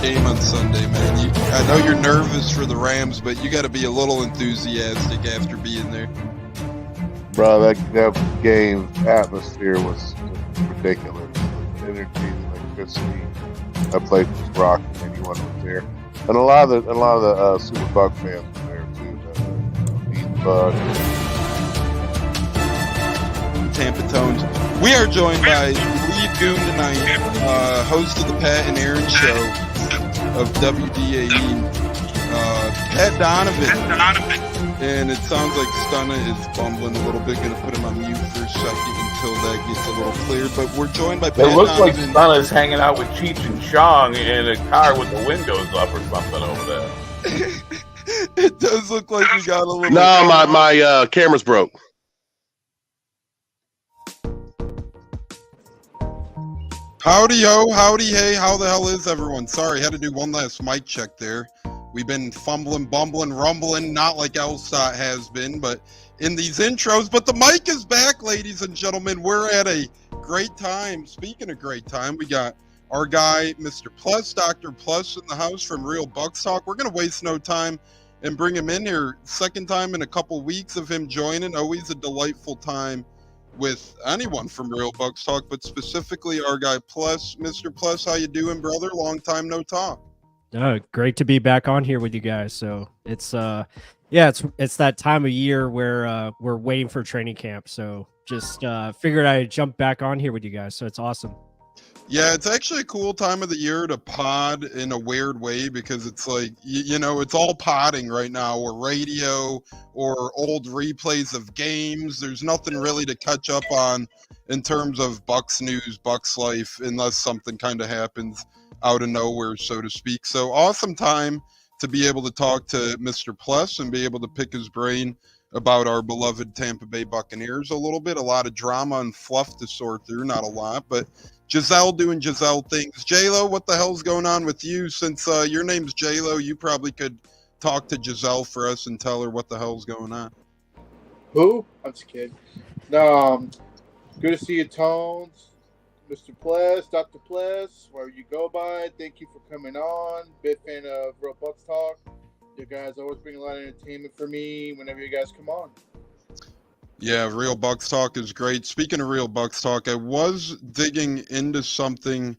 game on Sunday, man. I know you're nervous for the Rams, but you got to be a little enthusiastic after being there. Bro, that game atmosphere was ridiculous. The energy, the electricity. That place was rocking. Anyone was there, and a lot of the Super Buck fans were there too. The Bucs. Tampa Tones. We are joined by lead goon tonight, host of the Pat and Aaron show of WDAE, Pat Donovan. And it sounds like Stunna is bumbling a little bit. Going to put him on mute for a second until that gets a little clear. But we're joined by Pat Donovan. It looks like Stunna's hanging out with Cheech and Chong in a car with the windows up or something over there. It does look like we got a little... No, my camera's broke. Howdy ho, howdy hey, how the hell is everyone? Sorry, had to do one last mic check there. We've been fumbling, bumbling, rumbling, not like LSOT has been, but in these intros. But the mic is back, ladies and gentlemen. We're at a great time. Speaking of great time, we got our guy, Mr. Plus, Dr. Plus in the house from Real Bucs Talk. We're going to waste no time and bring him in here. Second time in a couple weeks of him joining. Always a delightful time with anyone from Real Bucs Talk, but specifically our guy Plus. Mr. Plus, how you doing, brother? Long time no talk. Great to be back on here with you guys. So it's it's that time of year where we're waiting for training camp. So just figured I'd jump back on here with you guys. So it's awesome. Yeah, it's actually a cool time of the year to pod in a weird way because it's like, you know, it's all podding right now, or radio or old replays of games. There's nothing really to catch up on in terms of Bucs news, Bucs life, unless something kind of happens out of nowhere, so to speak. So awesome time to be able to talk to Mr. Plus and be able to pick his brain about our beloved Tampa Bay Buccaneers a little bit. A lot of drama and fluff to sort through, not a lot, but Giselle doing Giselle things. J-Lo, what the hell's going on with you? Since your name's J-Lo, you probably could talk to Giselle for us and tell her what the hell's going on. Who? I'm just kidding. No, good to see you, Tones. Mr. Pless, Dr. Pless, wherever you go by, thank you for coming on. Big fan of Real Bucs Talk. You guys always bring a lot of entertainment for me whenever you guys come on. Yeah, Real Bucs Talk is great. Speaking of Real Bucs Talk, I was digging into something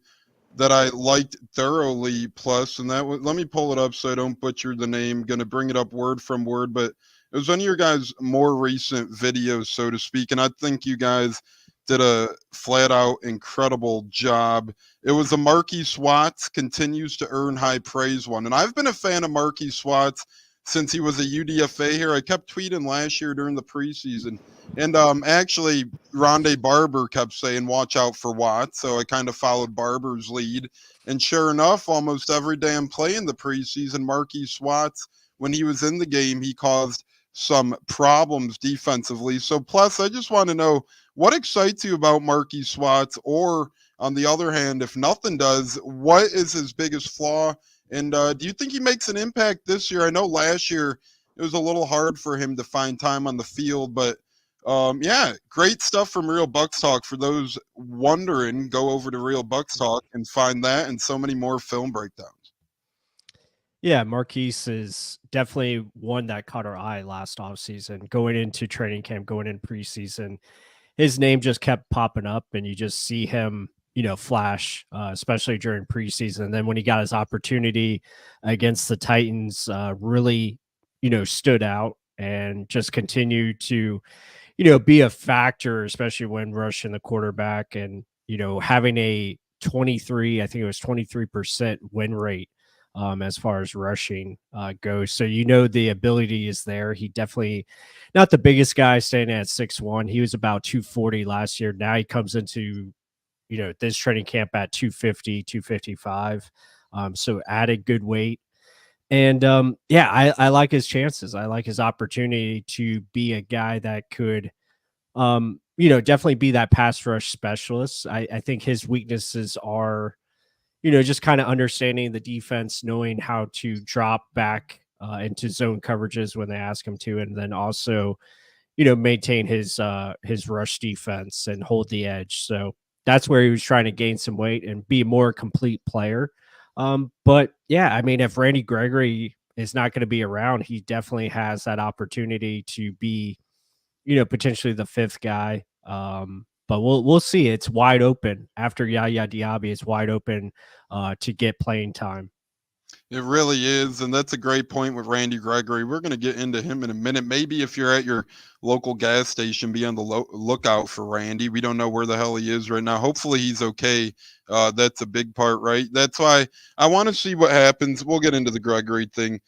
that I liked thoroughly, Plus, and that was, let me pull it up so I don't butcher the name. Going to bring it up word from word, but it was one of your guys' more recent videos, so to speak, and I think you guys did a flat-out incredible job. It was a Marquis Swats continues to earn high praise one, and I've been a fan of Marquis Swats since he was a UDFA here. I kept tweeting last year during the preseason, and actually Rondé Barber kept saying watch out for Watts, so I kind of followed Barber's lead, and sure enough, almost every damn play in the preseason, Marquis Swats, when he was in the game, he caused some problems defensively. So Plus, I just want to know, what excites you about Marquis Swats? Or on the other hand, if nothing does, what is his biggest flaw? And do you think he makes an impact this year? I know last year it was a little hard for him to find time on the field, but yeah, great stuff from Real Bucs Talk. For those wondering, go over to Real Bucs Talk and find that and so many more film breakdowns. Yeah, Marquise is definitely one that caught our eye last offseason. Going into training camp, going in preseason, his name just kept popping up, and you just see him, you know, flash, especially during preseason. And then when he got his opportunity against the Titans, really, you know, stood out and just continued to, you know, be a factor, especially when rushing the quarterback and, you know, having a 23% win rate as far as rushing goes. So, you know, the ability is there. He definitely not the biggest guy, staying at 6'1". He was about 240 last year. Now he comes into, you know, this training camp at 250, 255. So added good weight. And yeah, I like his chances. I like his opportunity to be a guy that could, you know, definitely be that pass rush specialist. I think his weaknesses are, you know, just kind of understanding the defense, knowing how to drop back into zone coverages when they ask him to, and then also, you know, maintain his rush defense and hold the edge. So that's where he was trying to gain some weight and be a more complete player. But yeah, I mean, if Randy Gregory is not going to be around, he definitely has that opportunity to be, potentially the fifth guy. But we'll see. It's wide open after Yaya Diaby. It's wide open to get playing time. It really is, and that's a great point with Randy Gregory. We're going to get into him in a minute. Maybe if you're at your local gas station, be on the lookout for Randy. We don't know where the hell he is right now. Hopefully, he's okay. That's a big part, right? That's why I want to see what happens. We'll get into the Gregory thing.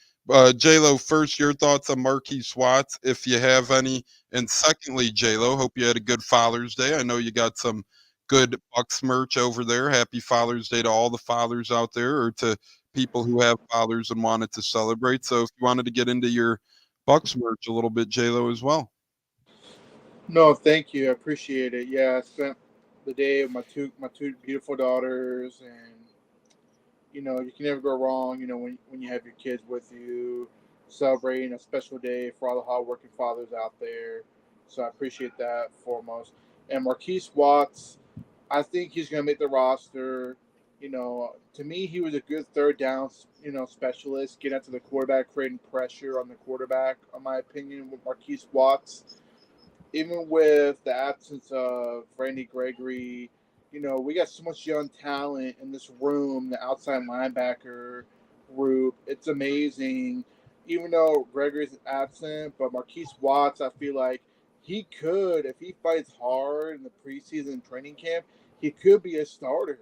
J-Lo, first, your thoughts on Marquise Watts, if you have any. And secondly, J-Lo, hope you had a good Father's Day. I know you got some good Bucs merch over there. Happy Father's Day to all the fathers out there, or to people who have fathers and wanted to celebrate. So if you wanted to get into your Bucks merch a little bit, J-Lo, as well. No, thank you. I appreciate it. Yeah, I spent the day with my two beautiful daughters, and you can never go wrong. When you have your kids with you, celebrating a special day for all the hardworking fathers out there. So I appreciate that foremost. And Marquise Watts, I think he's going to make the roster. To me, he was a good third down, specialist, getting after the quarterback, creating pressure on the quarterback. In my opinion, with Marquise Watts, even with the absence of Randy Gregory, we got so much young talent in this room, the outside linebacker group. It's amazing. Even though Gregory's absent, but Marquise Watts, I feel like he could, if he fights hard in the preseason training camp, he could be a starter.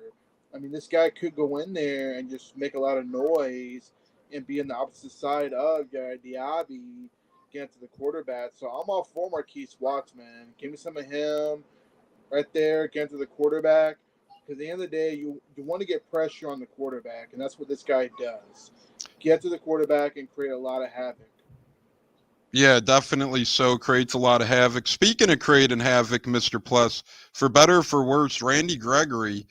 I mean, this guy could go in there and just make a lot of noise and be on the opposite side of Diaby, get to the quarterback. So I'm all for Marquise Watts, man. Give me some of him right there, get to the quarterback. Because at the end of the day, you want to get pressure on the quarterback, and that's what this guy does. Get to the quarterback and create a lot of havoc. Yeah, definitely so. Creates a lot of havoc. Speaking of creating havoc, Mr. Plus, for better or for worse, Randy Gregory,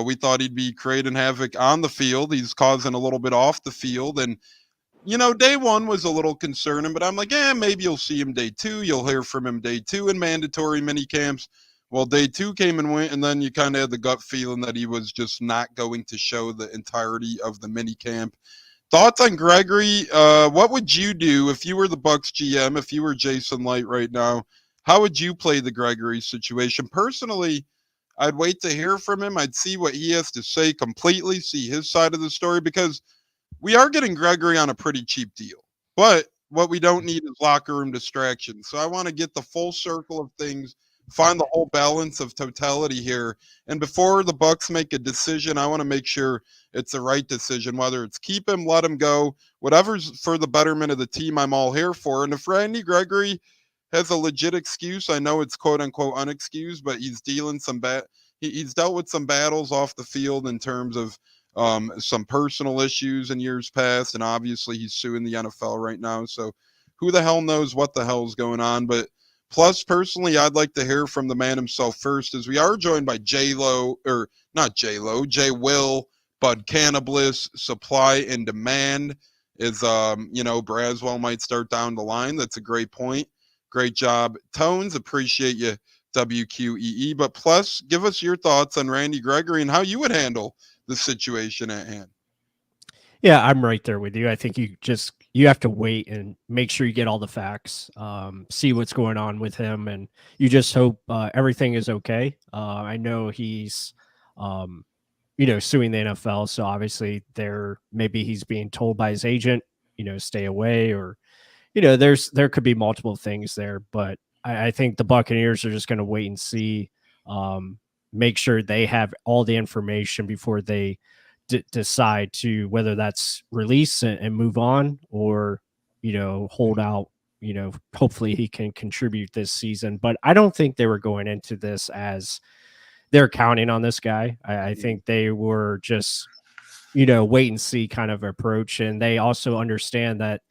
we thought he'd be creating havoc on the field. He's causing a little bit off the field. And, day one was a little concerning, but I'm like, maybe you'll see him day two. You'll hear from him day two in mandatory mini camps. Well, day two came and went, and then you kind of had the gut feeling that he was just not going to show the entirety of the mini camp. Thoughts on Gregory? What would you do if you were the Bucs GM, if you were Jason Light right now? How would you play the Gregory situation? Personally, I'd wait to hear from him. I'd see what he has to say completely, see his side of the story, because we are getting Gregory on a pretty cheap deal. But what we don't need is locker room distraction. So I want to get the full circle of things, find the whole balance of totality here. And before the Bucs make a decision, I want to make sure it's the right decision, whether it's keep him, let him go, whatever's for the betterment of the team, I'm all here for. And if Randy Gregory has a legit excuse, I know it's quote unquote unexcused, but he's dealing he's dealt with some battles off the field in terms of some personal issues in years past, and obviously he's suing the NFL right now. So who the hell knows what the hell's going on? But plus, personally, I'd like to hear from the man himself first, as we are joined by J-Lo, or not J-Lo, J-Will, Bud Cannabliss. Supply and demand is, Braswell might start down the line. That's a great point. Great job, Tones. Appreciate you, WQEE. But plus, give us your thoughts on Randy Gregory and how you would handle the situation at hand. Yeah, I'm right there with you. I think you have to wait and make sure you get all the facts, see what's going on with him, and you just hope everything is okay. I know he's, suing the NFL, so obviously maybe he's being told by his agent, stay away, or there could be multiple things there. But I think the Buccaneers are just going to wait and see, make sure they have all the information before they decide to whether that's release and move on, or hold out. Hopefully he can contribute this season. But I don't think they were going into this as they're counting on this guy. I think they were just wait and see kind of approach, and they also understand that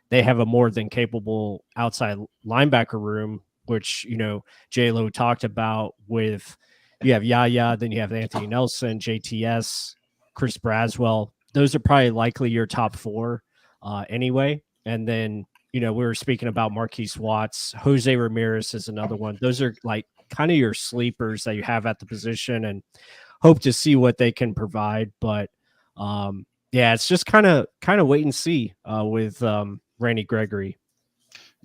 they have a more than capable outside linebacker room, which J-Lo talked about. With you have Yaya, then you have Anthony Nelson, JTS, Chris Braswell. Those are probably likely your top four anyway. And then, we were speaking about Marquise Watts. Jose Ramirez is another one. Those are like kind of your sleepers that you have at the position, and hope to see what they can provide. But Yeah, it's just kind of wait and see with Randy Gregory.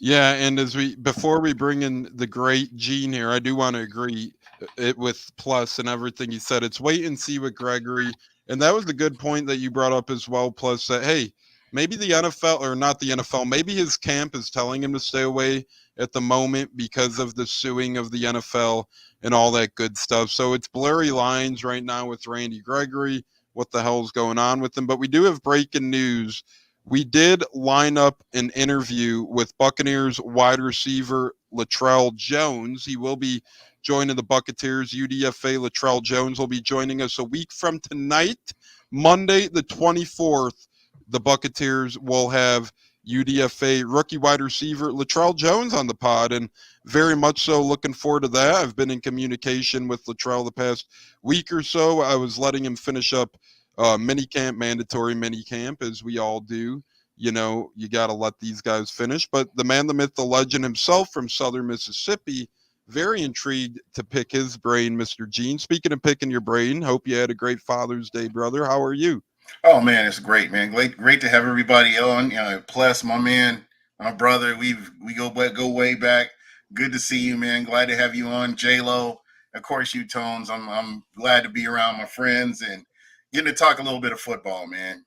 Yeah, and before we bring in the great Gene here, I do want to agree it with Plus and everything he said. It's wait and see with Gregory, and that was a good point that you brought up as well. Plus, that hey, maybe the NFL or not the NFL, maybe his camp is telling him to stay away at the moment because of the suing of the NFL and all that good stuff. So it's blurry lines right now with Randy Gregory. What the hell's going on with him? But we do have breaking news. We did line up an interview with Buccaneers wide receiver Latrell Jones. He will be joining the Buccateers. UDFA Latrell Jones will be joining us a week from tonight, Monday the 24th. The Buccateers will have UDFA rookie wide receiver Latrell Jones on the pod, and very much so looking forward to that. I've been in communication with Latrell the past week or so. I was letting him finish up mandatory mini camp, as we all do. You know, you got to let these guys finish. But the man, the myth, the legend himself from Southern Mississippi, very intrigued to pick his brain, Mr. Gene. Speaking of picking your brain, hope you had a great Father's Day, brother. How are you? Oh man, it's great, man. Great to have everybody on. Plus my man, my brother. We go way back. Good to see you, man. Glad to have you on, J-Lo. Of course, you Tones. I'm glad to be around my friends and getting to talk a little bit of football, man.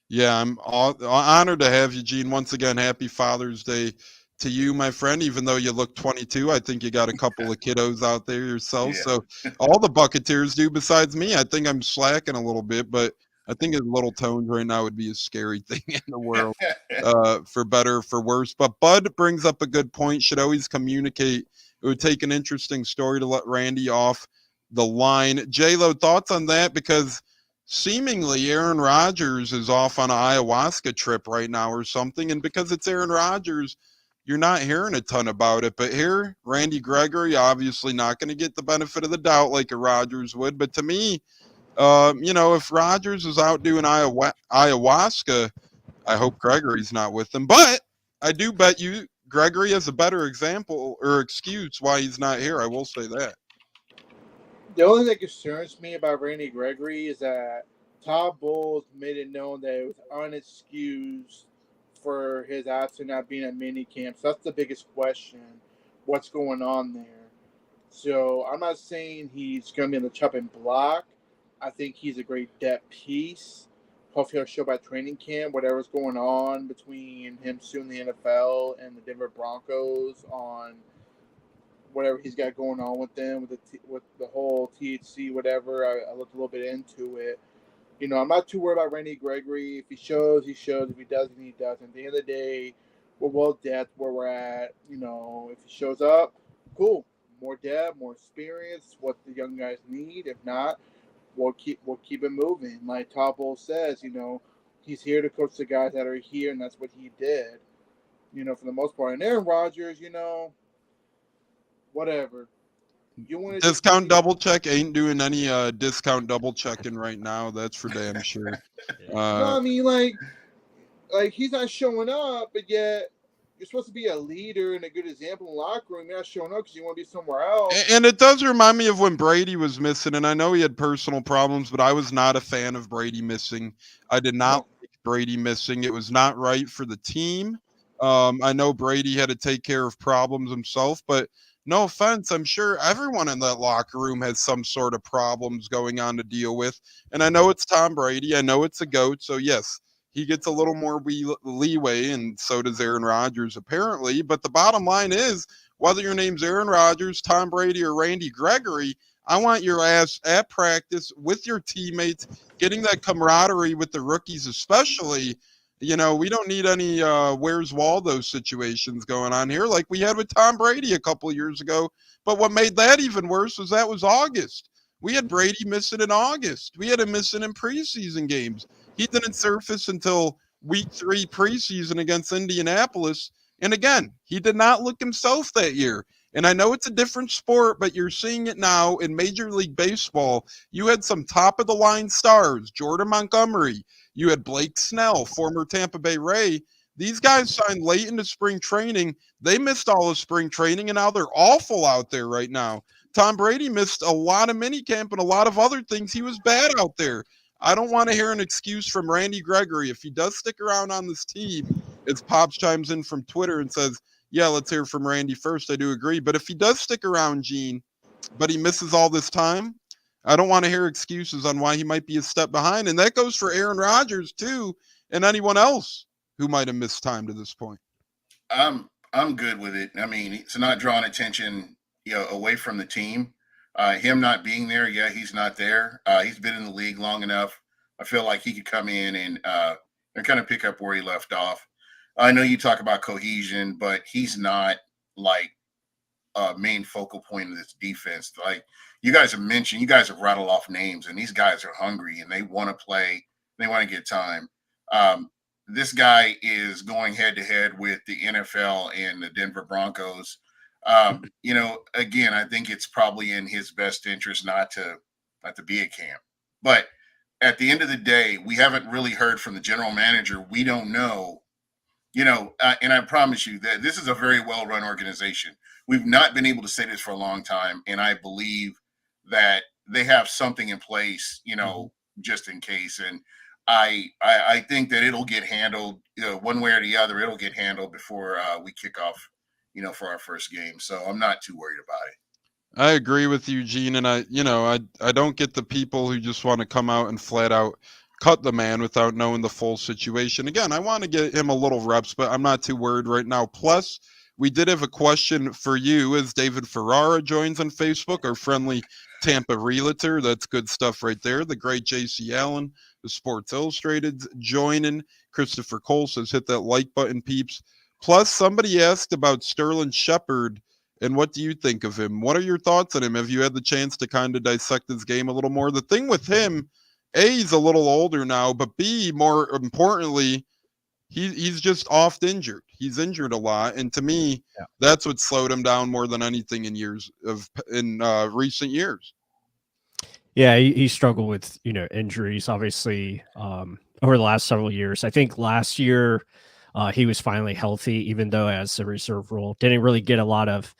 Yeah, I'm honored to have you, Gene. Once again, happy Father's Day to you, my friend. Even though you look 22, I think you got a couple of kiddos out there yourself. Yeah. So all the Buccateers do besides me. I think I'm slacking a little bit, but I think a little tones right now would be a scary thing in the world, for better or for worse. But Bud brings up a good point. Should always communicate. It would take an interesting story to let Randy off the line. J-Lo, thoughts on that? Because seemingly Aaron Rodgers is off on an ayahuasca trip right now or something. And because it's Aaron Rodgers, you're not hearing a ton about it. But here, Randy Gregory, obviously not going to get the benefit of the doubt like a Rodgers would. But to me, if Rodgers is out doing ayahuasca, I hope Gregory's not with him. But I do bet you Gregory has a better example or excuse why he's not here. I will say that. The only thing that concerns me about Randy Gregory is that Todd Bowles made it known that it was unexcused for his absence not being at mini camp. So that's the biggest question. What's going on there? So I'm not saying he's going to be on the chopping block. I think he's a great depth piece. Hopefully he'll show up at training camp, whatever's going on between him suing the NFL and the Denver Broncos on whatever he's got going on with them, with the whole THC, whatever. I looked a little bit into it. I'm not too worried about Randy Gregory. If he shows, he shows. If he doesn't, he doesn't. At the end of the day, we're well depth where we're at. If he shows up, cool. More depth, more experience, what the young guys need. If not, we'll keep it moving. Like Todd Bowles says, he's here to coach the guys that are here, and that's what he did. For the most part. And Aaron Rodgers, whatever. You want to discount double check ain't doing any discount double checking right now. That's for damn sure. No, I mean, like he's not showing up, but yet you're supposed to be a leader and a good example in the locker room. You're not showing up because you want to be somewhere else. And it does remind me of when Brady was missing, and I know he had personal problems, but I was not a fan of Brady missing. I did not like Brady missing. It was not right for the team. I know Brady had to take care of problems himself, but no offense, I'm sure everyone in that locker room has some sort of problems going on to deal with. And I know it's Tom Brady. I know it's a GOAT. So, yes, he gets a little more leeway, and so does Aaron Rodgers, apparently. But the bottom line is, whether your name's Aaron Rodgers, Tom Brady, or Randy Gregory, I want your ass at practice with your teammates, getting that camaraderie with the rookies especially. We don't need any Where's Waldo situations going on here like we had with Tom Brady a couple of years ago. But what made that even worse was that was August. We had Brady missing in August. We had him missing in preseason games. He didn't surface until week 3 preseason against Indianapolis. And again, he did not look himself that year. And I know it's a different sport, but you're seeing it now in Major League Baseball. You had some top-of-the-line stars, Jordan Montgomery. You had Blake Snell, former Tampa Bay Ray. These guys signed late into spring training. They missed all of spring training, and now they're awful out there right now. Tom Brady missed a lot of minicamp and a lot of other things. He was bad out there. I don't want to hear an excuse from Randy Gregory. If he does stick around on this team, as Pops chimes in from Twitter and says, yeah, let's hear from Randy first. I do agree. But if he does stick around, Gene, but he misses all this time, I don't want to hear excuses on why he might be a step behind. And that goes for Aaron Rodgers, too, and anyone else who might have missed time to this point. I'm good with it. I mean, it's not drawing attention, away from the team. Him not being there, yeah, he's not there. He's been in the league long enough. I feel like he could come in and kind of pick up where he left off. I know you talk about cohesion, but he's not like a main focal point of this defense. Like you guys have mentioned, you guys have rattled off names, and these guys are hungry and they want to play. They want to get time. This guy is going head to head with the NFL and the Denver Broncos. Again, I think it's probably in his best interest not to be at camp. But at the end of the day, we haven't really heard from the general manager. We don't know, and I promise you that this is a very well-run organization. We've not been able to say this for a long time, and I believe that they have something in place, just in case. And I think that it'll get handled, one way or the other. It'll get handled before we kick off, for our first game. So I'm not too worried about it. I agree with you, Gene, and I don't get the people who just want to come out and flat out cut the man without knowing the full situation. Again, I want to get him a little reps, but I'm not too worried right now. Plus, we did have a question for you as David Ferrara joins on Facebook, our friendly Tampa realtor. That's good stuff right there. The great JC Allen, the Sports Illustrated joining. Christopher Cole says hit that like button, peeps. Plus, somebody asked about Sterling Shepard. And what do you think of him? What are your thoughts on him? Have you had the chance to kind of dissect his game a little more? The thing with him, A, he's a little older now, but B, more importantly, he's just oft injured. He's injured a lot. And to me, that's what slowed him down more than anything in recent years. Yeah, he struggled with, injuries, obviously, over the last several years. I think last year, he was finally healthy, even though as a reserve role, didn't really get a lot of,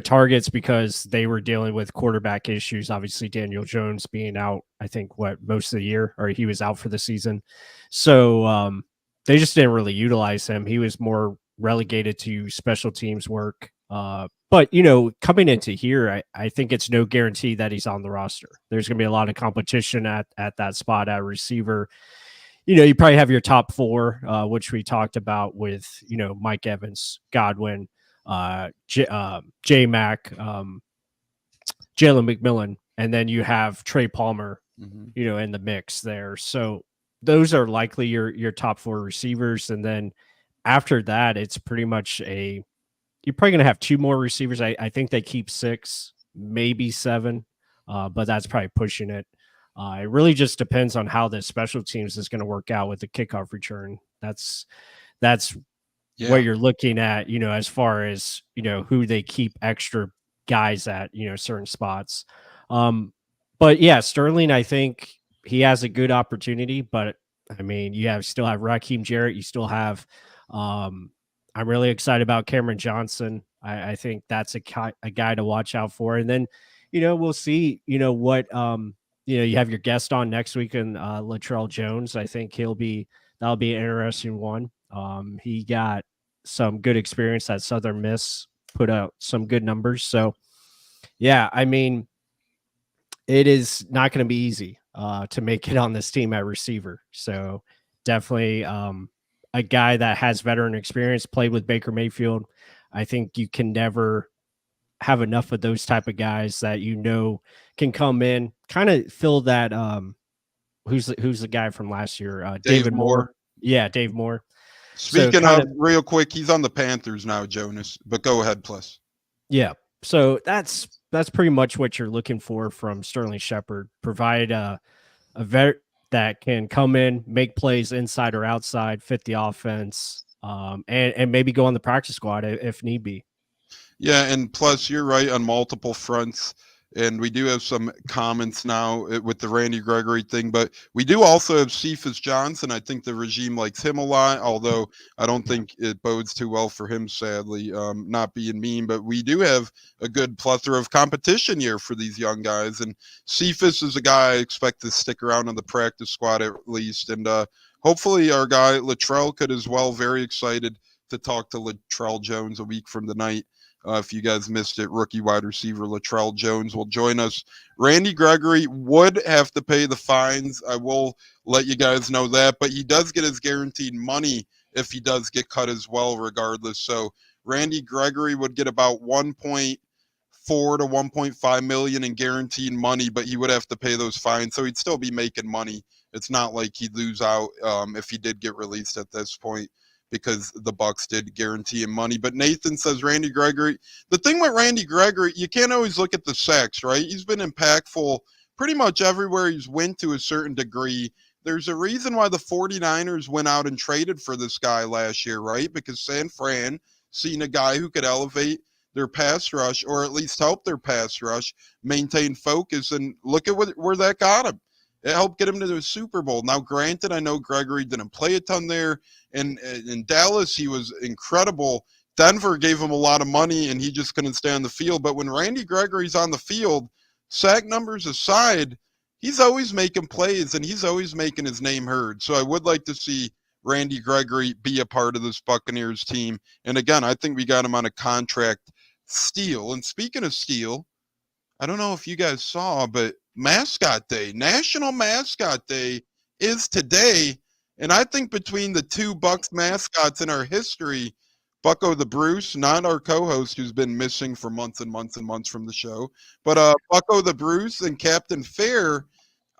targets because they were dealing with quarterback issues. Obviously, Daniel Jones being out, I think, most of the year, or he was out for the season. So they just didn't really utilize him. He was more relegated to special teams work. But, coming into here, I think it's no guarantee that he's on the roster. There's going to be a lot of competition at that spot at receiver. You probably have your top four, which we talked about with, Mike Evans, Godwin, J-Mac, Jalen McMillan, and then you have Trey Palmer, in the mix there. So those are likely your top four receivers. And then after that, it's pretty much you're probably going to have two more receivers. I think they keep 6, maybe 7, but that's probably pushing it. It really just depends on how the special teams is going to work out with the kickoff return. That's what you're looking at, as far as, who they keep extra guys at, certain spots. But yeah, Sterling, I think he has a good opportunity, but I mean, still have Raheem Jarrett. You still have, I'm really excited about Cameron Johnson. I think that's a guy to watch out for. And then, we'll see, what, you have your guest on next week, and Latrell Jones. I think that'll be an interesting one. He got some good experience at Southern Miss, put out some good numbers. So, yeah, I mean, it is not going to be easy to make it on this team at receiver. So, definitely a guy that has veteran experience, played with Baker Mayfield. I think you can never have enough of those type of guys that can come in, kind of fill that. Who's the guy from last year? David Moore. Yeah, Dave Moore. Speaking of, real quick, he's on the Panthers now, Jonas. But go ahead, plus. Yeah, so that's pretty much what you're looking for from Sterling Shepard. Provide a vet that can come in, make plays inside or outside, fit the offense, and maybe go on the practice squad if need be. Yeah, and plus you're right on multiple fronts. And we do have some comments now with the Randy Gregory thing, but we do also have Cephas Johnson. I think the regime likes him a lot, although I don't think it bodes too well for him, sadly, not being mean. But we do have a good plethora of competition here for these young guys. And Cephas is a guy I expect to stick around on the practice squad at least. And hopefully our guy Latrell could as well. Very excited to talk to Latrell Jones a week from tonight. If you guys missed it, rookie wide receiver Latrell Jones will join us. Randy Gregory would have to pay the fines. I will let you guys know that, but he does get his guaranteed money if he does get cut as well, regardless. So Randy Gregory would get about 1.4 to 1.5 million in guaranteed money, but he would have to pay those fines. So he'd still be making money. It's not like he'd lose out if he did get released at this point, because the Bucs did guarantee him money. But Nathan says Randy Gregory. The thing with Randy Gregory, you can't always look at the sacks, right? He's been impactful pretty much everywhere he's went to a certain degree. There's a reason why the 49ers went out and traded for this guy last year, right? Because San Fran seen a guy who could elevate their pass rush, or at least help their pass rush maintain focus. And look at where that got him. It helped get him to the Super Bowl. Now, granted, I know Gregory didn't play a ton there. And in Dallas, he was incredible. Denver gave him a lot of money, and he just couldn't stay on the field. But when Randy Gregory's on the field, sack numbers aside, he's always making plays, and he's always making his name heard. So I would like to see Randy Gregory be a part of this Buccaneers team. And again, I think we got him on a contract steal. And speaking of steal, I don't know if you guys saw, but Mascot Day, National Mascot Day is today. And I think between the two Bucs mascots in our history, Bucko the Bruce, not our co-host who's been missing for months and months and months from the show, but Bucko the Bruce and Captain Fair,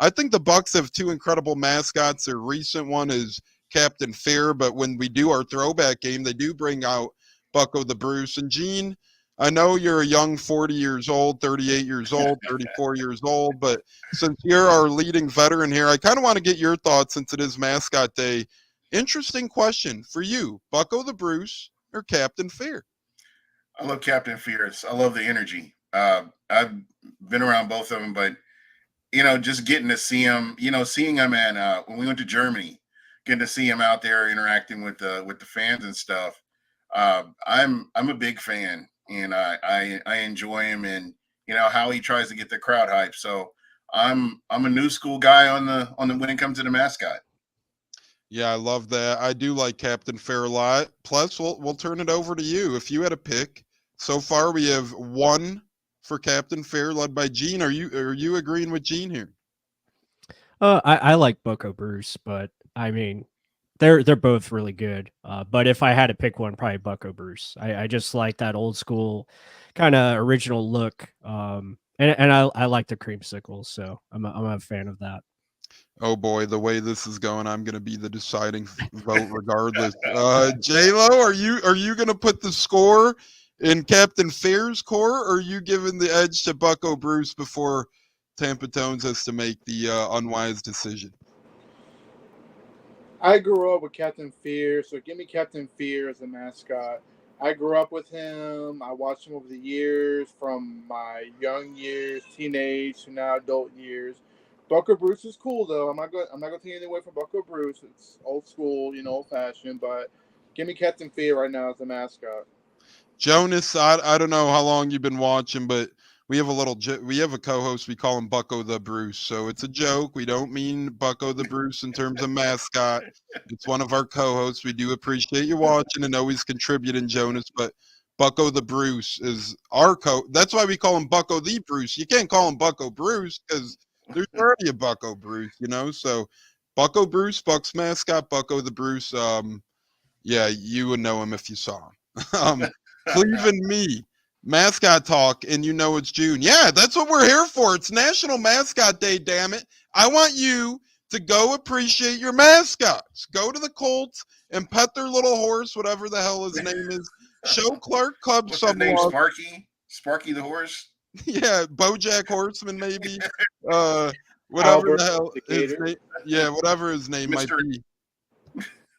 I think the Bucs have two incredible mascots. Their recent one is Captain Fair, but when we do our throwback game, they do bring out Bucko the Bruce. And Gene, I know you're a young 40 years old, 38 years old, 34 years old, but since you're our leading veteran here, I kind of want to get your thoughts since it is Mascot Day. Interesting question for you, Bucko the Bruce or Captain Fair? I love Captain Fierce. I love the energy. I've been around both of them, but just getting to see him, seeing him and when we went to Germany, getting to see him out there interacting with the fans and stuff. I'm a big fan, and I enjoy him, and how he tries to get the crowd hype. So I'm a new school guy on the when it comes to the mascot. Yeah, I love that. I do like Captain Fair a lot. Plus, we'll turn it over to you. If you had a pick, so far we have one for Captain Fair, led by Gene. Are you agreeing with Gene here? I like Bucko Bruce, but I mean, they're both really good. But if I had to pick one, probably Bucko Bruce. I just like that old school kind of original look. And I like the creamsicles, so I'm a fan of that. Oh boy, the way this is going, I'm going to be the deciding vote regardless. J-Lo, are you going to put the score in Captain Fair's court, or are you giving the edge to Bucko Bruce before Tampa Tones has to make the unwise decision? I grew up with Captain Fear, so give me Captain Fear as a mascot. I grew up with him. I watched him over the years, from my young years, teenage to now adult years. Bucko Bruce is cool though. I'm not going to take anything away from Bucko Bruce. It's old school, old fashioned. But give me Captain Fear right now as the mascot. Jonas, I don't know how long you've been watching, but we have a co-host. We call him Bucko the Bruce. So it's a joke. We don't mean Bucko the Bruce in terms of mascot. It's one of our co-hosts. We do appreciate you watching and always contributing, Jonas. But Bucko the Bruce is our That's why we call him Bucko the Bruce. You can't call him Bucko Bruce because there's already a Bucko Bruce, So Bucko Bruce, Bucs mascot, Bucko the Bruce. Yeah, you would know him if you saw him. Cleveland me. Mascot talk, and it's June. Yeah, that's what we're here for. It's National Mascot Day, damn it. I want you to go appreciate your mascots. Go to the Colts and pet their little horse, whatever the hell his name is. Show Clark Cub What's some his name? love. Sparky the horse? Yeah, BoJack Horseman, maybe. Whatever the hell his name. Yeah, whatever his name might be.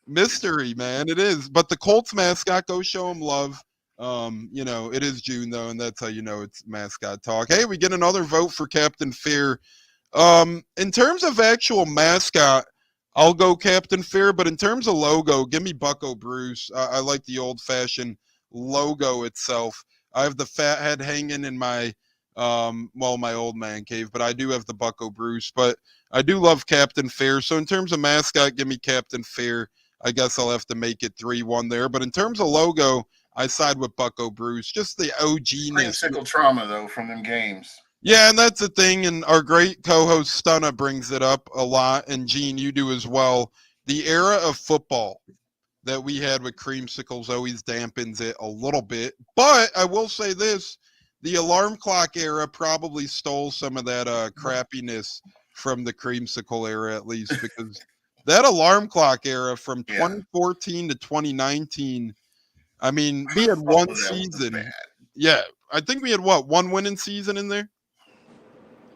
Mystery, man, it is. But the Colts mascot, go show him love. You know, it is June though, and that's how you know it's mascot talk. Hey, we get another vote for Captain Fear. In terms of actual mascot, I'll go Captain Fear, but in terms of logo, give me Bucko Bruce. I like the old-fashioned logo itself. I have the fat head hanging in my my old man cave, but I do have the Bucko Bruce. But I do love Captain Fear. So in terms of mascot, give me Captain Fear. I guess I'll have to make it 3-1 there. But in terms of logo, I side with Bucko Bruce. Just the OG-ness. Creamsicle trauma though from them games. Yeah, and that's the thing, and our great co-host Stunna brings it up a lot, and Gene, you do as well. The era of football that we had with creamsicles always dampens it a little bit. But I will say this, the alarm clock era probably stole some of that crappiness from the creamsicle era, at least, because that alarm clock era from 2014 to 2019, I mean, we had one season. Yeah, I think we had, one winning season in there?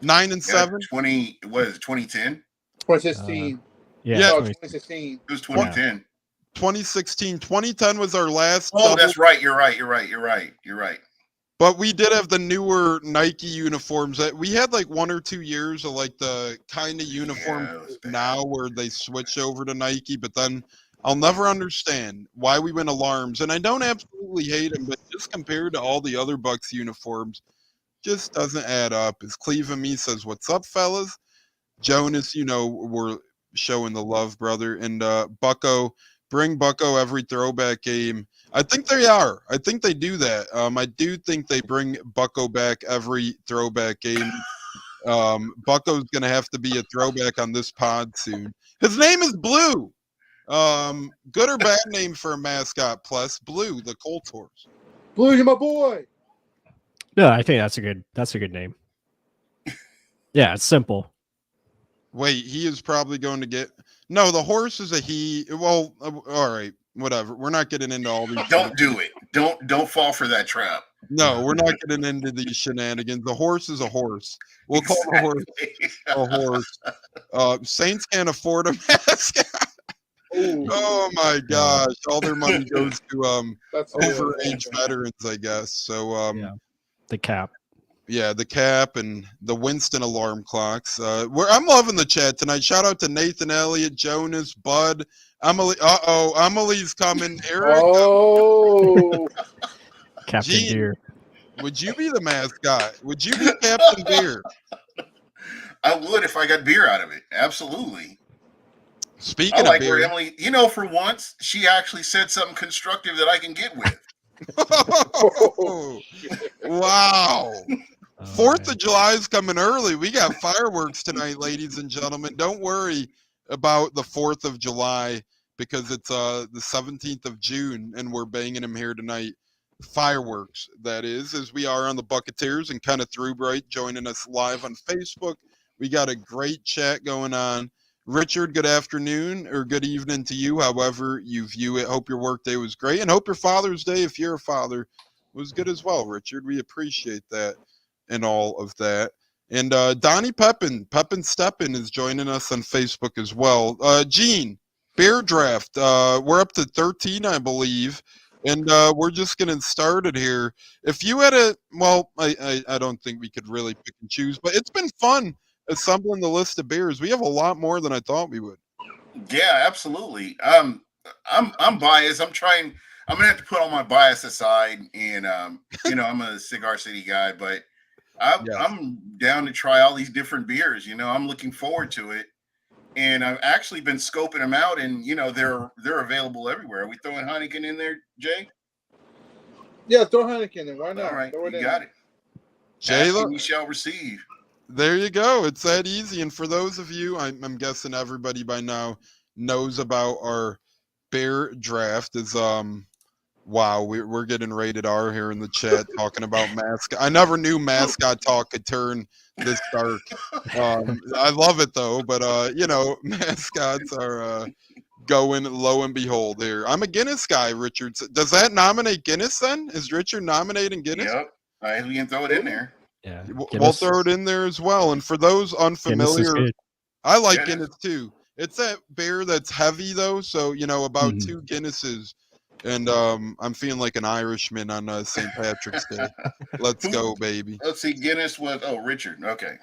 9-7. 20 what is it, 2010? 2016. Yeah, No, 2016. It was 2010. 2016. 2010 was our last. Oh, that's right. You're right. But we did have the newer Nike uniforms that we had like 1 or 2 years of like the kind of uniform now where they switch over to Nike, but then I'll never understand why we went alarms. And I don't absolutely hate them, but just compared to all the other Bucs uniforms, just doesn't add up. As Cleve and me says, "What's up, fellas?" Jonas, you know, we're showing the love, brother. And Bucko, bring Bucko every throwback game. I think they are. I think they do that. I do think they bring Bucko back every throwback game. Bucko's going to have to be a throwback on this pod soon. His name is Blue. Good or bad name for a mascot, plus Blue, the Colt horse. Blue, you're my boy. No, I think that's a good name. Yeah, it's simple. Wait, he is probably going to get. No, the horse is a he. Well, all right, whatever. We're not getting into all these. Don't do it. Don't fall for that trap. No, we're not getting into these shenanigans. The horse is a horse. We'll call the horse a horse. Saints can't afford a mascot. Oh my gosh! All their money goes to overage veterans, I guess. So the cap. Yeah, the cap and the Winston alarm clocks. I'm loving the chat tonight. Shout out to Nathan Elliott, Jonas, Bud, Emily. Emily's coming. Eric. Oh, Captain Gene, Deer. Would you be the mascot? Would you be Captain Beer? I would if I got beer out of it. Absolutely. Speaking of beer, where Emily, you know, for once she actually said something constructive that I can get with. Wow. 4th of July is coming early. We got fireworks tonight, ladies and gentlemen. Don't worry about the 4th of July because it's the 17th of June and we're banging them here tonight. Fireworks, that is, as we are on the Buccateers, and Kenneth Rubright joining us live on Facebook. We got a great chat going on. Richard, good afternoon or good evening to you, however you view it. Hope your workday was great, and hope your Father's Day, if you're a father, was good as well, Richard. We appreciate that and all of that. And Donnie Pepin Steppin is joining us on Facebook as well. Gene, Bear Draft. We're up to 13, I believe, and we're just getting started here. If you had I don't think we could really pick and choose, but it's been fun assembling the list of beers. We have a lot more than I thought we would. Yeah, absolutely. I'm biased. I'm gonna have to put all my bias aside, and you know, I'm a Cigar City guy, but I'm down to try all these different beers. You know, I'm looking forward to it, and I've actually been scoping them out, and you know, they're available everywhere. Are we throwing Heineken in there, Jay? Yeah, throw Heineken in. Why not? All right, throw it you in. got it. Jay, we shall receive. There you go. It's that easy. And for those of you, I'm guessing everybody by now knows about our bear draft. Is wow, we're getting rated R here in the chat talking about mascot. I never knew mascot talk could turn this dark. I love it though, but you know, mascots are going low and behold here. I'm a Guinness guy, Richard. Does that nominate Guinness then? Is Richard nominating Guinness? Yep. We can throw it in there. Yeah, we'll throw it in there as well. And for those unfamiliar, I like Guinness too. It's that beer that's heavy though, so you know, about 2 Guinnesses and I'm feeling like an Irishman on St. Patrick's Day. Let's go, baby. Let's see. Guinness was Richard. Okay.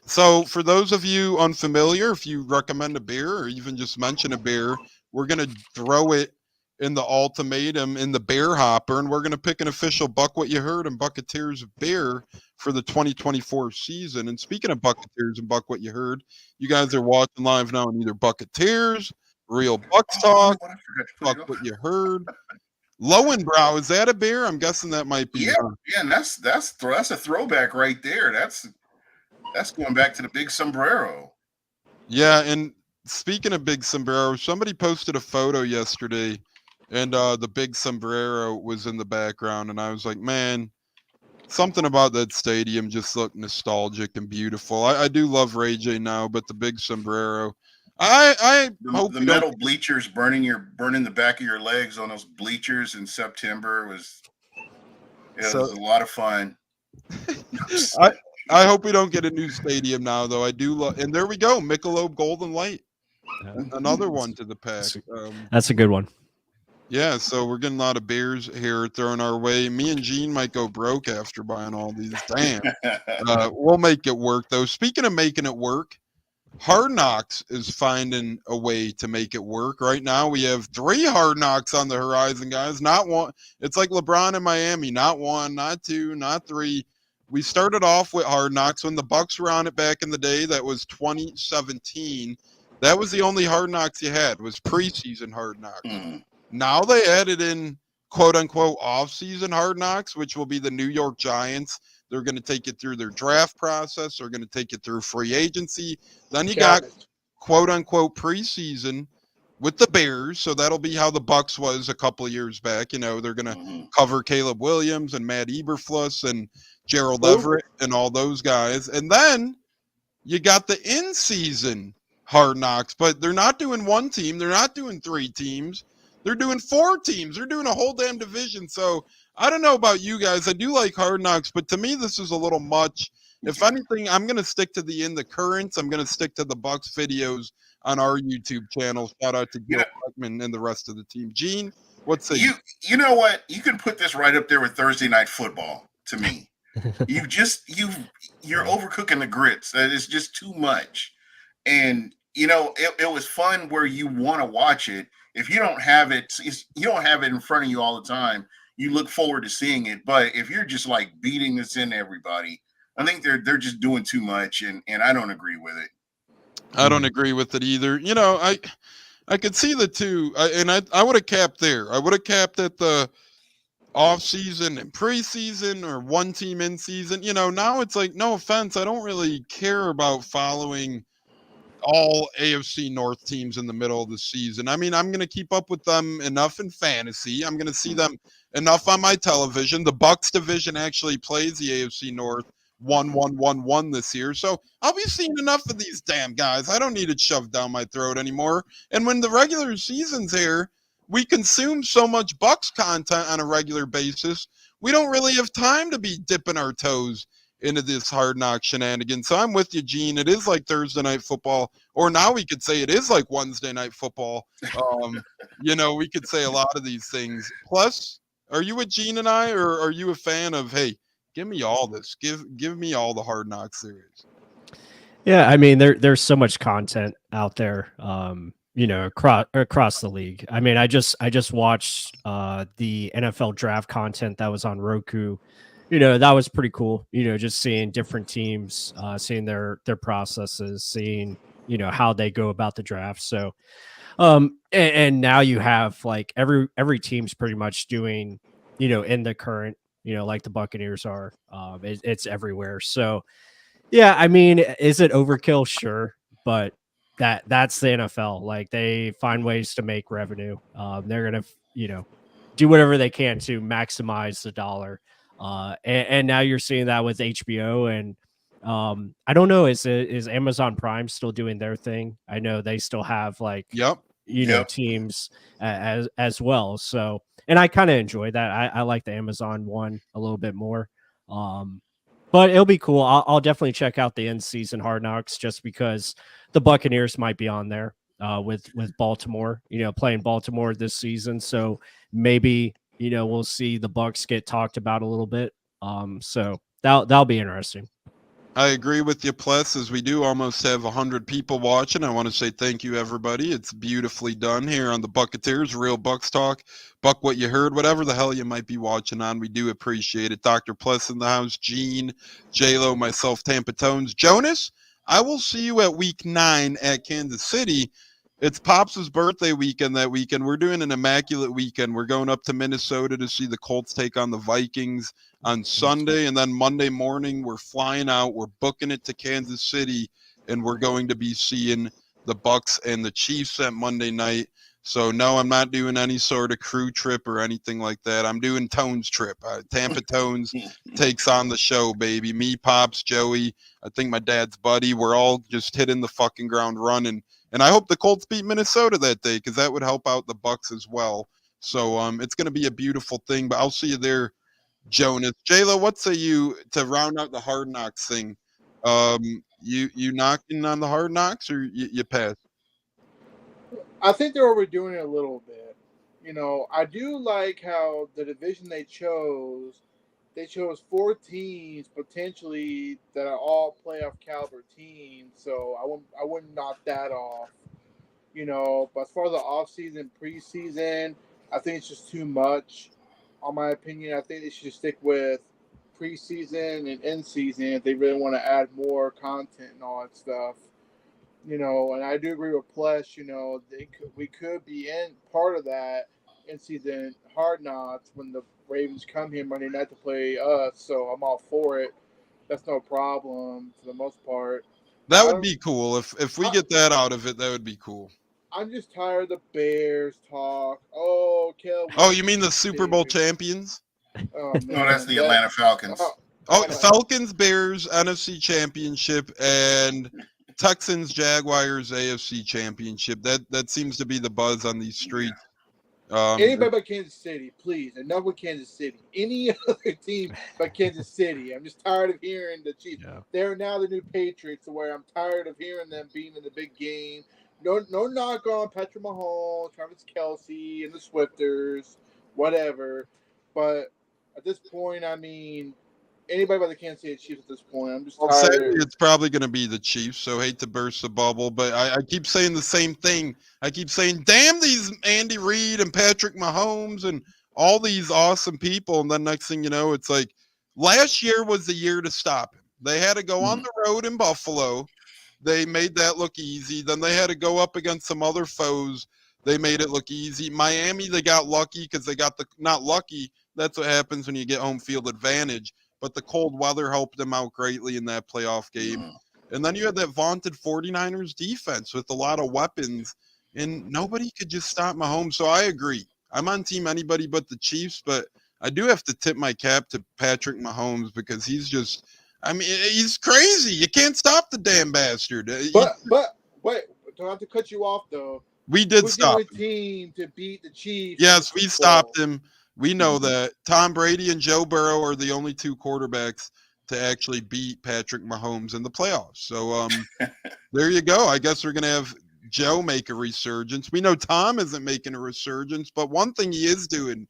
So, for those of you unfamiliar, if you recommend a beer or even just mention a beer, we're going to throw it in the ultimatum in the beer hopper, and we're going to pick an official Buck What You Heard and Buccateers beer for the 2024 season. And speaking of Buccateers and Buck What You Heard, you guys are watching live now on either Buccateers, Real Bucks Talk, I forgot to put Buck it on. What You Heard. Lowenbrow, is that a beer? I'm guessing that might be. Yeah, and that's a throwback right there. That's going back to the big sombrero. Yeah, and speaking of big sombrero, somebody posted a photo yesterday, and the big sombrero was in the background, and I was like, man, something about that stadium just looked nostalgic and beautiful. I do love Ray J now, but the big sombrero, I hope The we don't. metal bleachers burning the back of your legs on those bleachers in September was a lot of fun. I hope we don't get a new stadium now, though. I do love, and there we go, Michelob Golden Light, another one to the pack. That's a good one. Yeah, so we're getting a lot of beers here thrown our way. Me and Gene might go broke after buying all these. Damn. We'll make it work, though. Speaking of making it work, Hard Knocks is finding a way to make it work. Right now, we have 3 Hard Knocks on the horizon, guys. Not one. It's like LeBron in Miami. Not 1, not 2, not 3. We started off with Hard Knocks when the Bucs were on it back in the day. That was 2017. That was the only Hard Knocks you had, was preseason Hard Knocks. Now they added in quote-unquote off-season Hard Knocks, which will be the New York Giants. They're going to take you through their draft process. They're going to take you through free agency. Then you got quote-unquote preseason with the Bears. So that'll be how the Bucs was a couple of years back. You know, they're going to cover Caleb Williams and Matt Eberflus and Gerald Everett and all those guys. And then you got the in-season Hard Knocks, but they're not doing 1 team. They're not doing 3 teams. They're doing 4 teams. They're doing a whole damn division. So I don't know about you guys. I do like Hard Knocks, but to me, this is a little much. If anything, I'm going to stick to the In the Currents. I'm going to stick to the Bucs videos on our YouTube channel. Shout out to Gil Beckman and the rest of the team. Gene, what's it? You know what? You can put this right up there with Thursday Night Football to me. You're overcooking the grits. It's just too much. And you know, it was fun where you want to watch it. If you don't have it, you don't have it in front of you all the time. You look forward to seeing it. But if you're just like beating this into everybody, I think they're just doing too much, and I don't agree with it. I don't agree with it either. You know, I could see the two, and I would have capped there. I would have capped at the off-season and preseason or 1 team in season. You know, now it's like, no offense, I don't really care about following all AFC North teams in the middle of the season. I mean, I'm going to keep up with them enough in fantasy. I'm going to see them enough on my television. The Bucs division actually plays the AFC North 1-1-1-1 this year. So I'll be seeing enough of these damn guys. I don't need it shoved down my throat anymore. And when the regular season's here, we consume so much Bucs content on a regular basis. We don't really have time to be dipping our toes into this Hard Knock shenanigans. So I'm with you, Gene. It is like Thursday Night Football, or now we could say it is like Wednesday Night Football. You know, we could say a lot of these things. Plus, are you with Gene and I, or are you a fan of, hey, give me all this, give me all the Hard Knock series? Yeah, I mean, there's so much content out there, you know, across the league. I mean, I just watched the NFL draft content that was on Roku. You know, that was pretty cool. You know, just seeing different teams, seeing their processes, seeing, you know, how they go about the draft. So, and now you have like every team's pretty much doing, you know, in the current, you know, like the Buccaneers are. It's everywhere. So, yeah, I mean, is it overkill? Sure, but that's the NFL. Like, they find ways to make revenue. They're gonna, you know, do whatever they can to maximize the dollar. And now you're seeing that with HBO, and I don't know, is Amazon Prime still doing their thing? I know they still have like, you know, teams as well. So, and I kind of enjoy that. I like the Amazon one a little bit more. But it'll be cool. I'll definitely check out the in-season Hard Knocks just because the Buccaneers might be on there. with Baltimore. Playing Baltimore this season, so maybe we'll see the Bucs get talked about a little bit. So that'll be interesting. I agree with you. Plus, as we do almost have 100 people watching, I want to say thank you, everybody. It's beautifully done here on the Buccateers, Real Bucs Talk. Buck what you heard, whatever the hell you might be watching on. We do appreciate it. Dr. Plus in the house, Gene, J-Lo, myself, Tampa Tones. Jonas, I will see you at week 9 at Kansas City. It's Pops' birthday weekend that weekend. We're doing an immaculate weekend. We're going up to Minnesota to see the Colts take on the Vikings on Sunday, and then Monday morning we're flying out. We're booking it to Kansas City, and we're going to be seeing the Bucs and the Chiefs at Monday night. So no, I'm not doing any sort of crew trip or anything like that. I'm doing Tones trip. Tampa Tones takes on the show, baby. Me, Pops, Joey, I think my dad's buddy. We're all just hitting the fucking ground running. And I hope the Colts beat Minnesota that day, because that would help out the Bucs as well. So it's going to be a beautiful thing. But I'll see you there, Jonas. J-Lo, what say you to round out the Hard Knocks thing? You knocking on the Hard Knocks, or you pass? I think they're overdoing it a little bit. I do like how the division they chose 4 teams potentially that are all playoff caliber teams. So I wouldn't knock that off. But as far as the offseason, preseason, I think it's just too much. On my opinion, I think they should stick with preseason and in season if they really want to add more content and all that stuff. And I do agree with Plush. We could be in part of that in season Hard Knocks when the Ravens come here Monday night to play us. So I'm all for it. That's no problem for the most part. That would be cool. If we get that out of it, that would be cool. I'm just tired of the Bears talk. Oh, you mean the Super Bowl champions? Oh, man. No, that's the Atlanta Falcons. Falcons, Bears, NFC Championship, and Texans, Jaguars, AFC Championship. That seems to be the buzz on these streets. Anybody but Kansas City, please. Enough with Kansas City. Any other team but Kansas City. I'm just tired of hearing the Chiefs. Yeah. They're now the new Patriots, where I'm tired of hearing them being in the big game. No knock on Patrick Mahomes, Travis Kelce, and the Swifters, whatever. But at this point, I mean, anybody but the Kansas City Chiefs at this point. I'm just tired. Sadly, it's probably going to be the Chiefs, so hate to burst the bubble, but I keep saying the same thing. I keep saying, damn these Andy Reid and Patrick Mahomes and all these awesome people, and then next thing you know, it's like last year was the year to stop him. They had to go on the road in Buffalo. They made that look easy. Then they had to go up against some other foes. They made it look easy. Miami, they got lucky because they got not lucky. That's what happens when you get home field advantage. But the cold weather helped them out greatly in that playoff game. And then you had that vaunted 49ers defense with a lot of weapons, and nobody could just stop Mahomes. So I agree. I'm on team anybody but the Chiefs, but I do have to tip my cap to Patrick Mahomes because he's just – I mean, he's crazy. You can't stop the damn bastard. But wait, don't have to cut you off though. We did stop him. Team to beat the Chiefs. Yes, we stopped him. We know that. Tom Brady and Joe Burrow are the only two quarterbacks to actually beat Patrick Mahomes in the playoffs. So there you go. I guess we're going to have Joe make a resurgence. We know Tom isn't making a resurgence, but one thing he is doing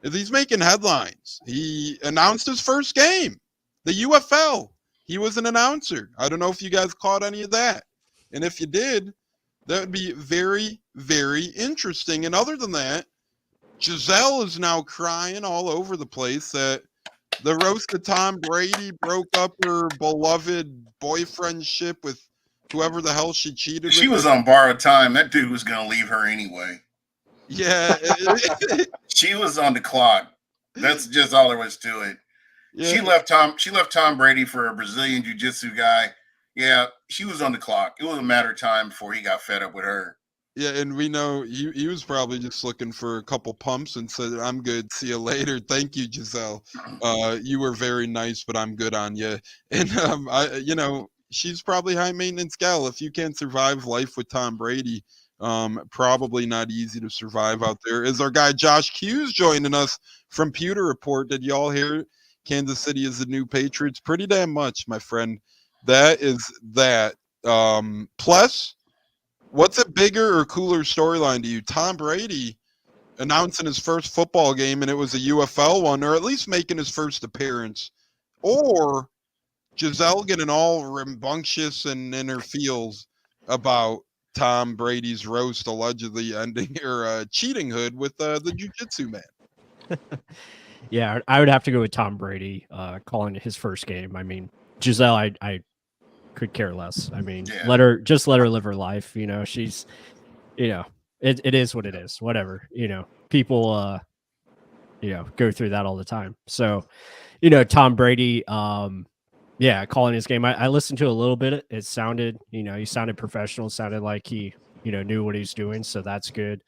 is he's making headlines. He announced his first game. The UFL. He was an announcer. I don't know if you guys caught any of that. And if you did, that would be very, very interesting. And other than that, Giselle is now crying all over the place that the roast of Tom Brady broke up her beloved boyfriendship with whoever the hell she cheated with. She was on borrowed time. That dude was going to leave her anyway. Yeah. She was on the clock. That's just all there was to it. Yeah. She left Tom Brady for a Brazilian jiu-jitsu guy. Yeah, she was on the clock. It was a matter of time before he got fed up with her. Yeah, and we know he was probably just looking for a couple pumps and said, I'm good. See you later. Thank you, Giselle. You were very nice, but I'm good on you. And, she's probably high maintenance gal. If you can't survive life with Tom Brady, probably not easy to survive out there. Is our guy Josh Hughes joining us from Pewter Report? Did y'all hear Kansas City is the new Patriots? Pretty damn much, my friend. That is that. Plus, What's a bigger or cooler storyline to you? Tom Brady announcing his first football game and it was a UFL one, or at least making his first appearance, or Giselle getting all rambunctious and in her feels about Tom Brady's roast allegedly ending her cheating hood with the jiu-jitsu man. Yeah, I would have to go with Tom Brady calling it his first game. I mean, Giselle, I could care less. I mean, Yeah. let her live her life. You know, she's, you know, it is what it is. Whatever. You know, people go through that all the time. So, Tom Brady, yeah, calling his game. I listened to a little bit. It sounded, he sounded professional. Sounded like he, knew what he's doing. So that's good.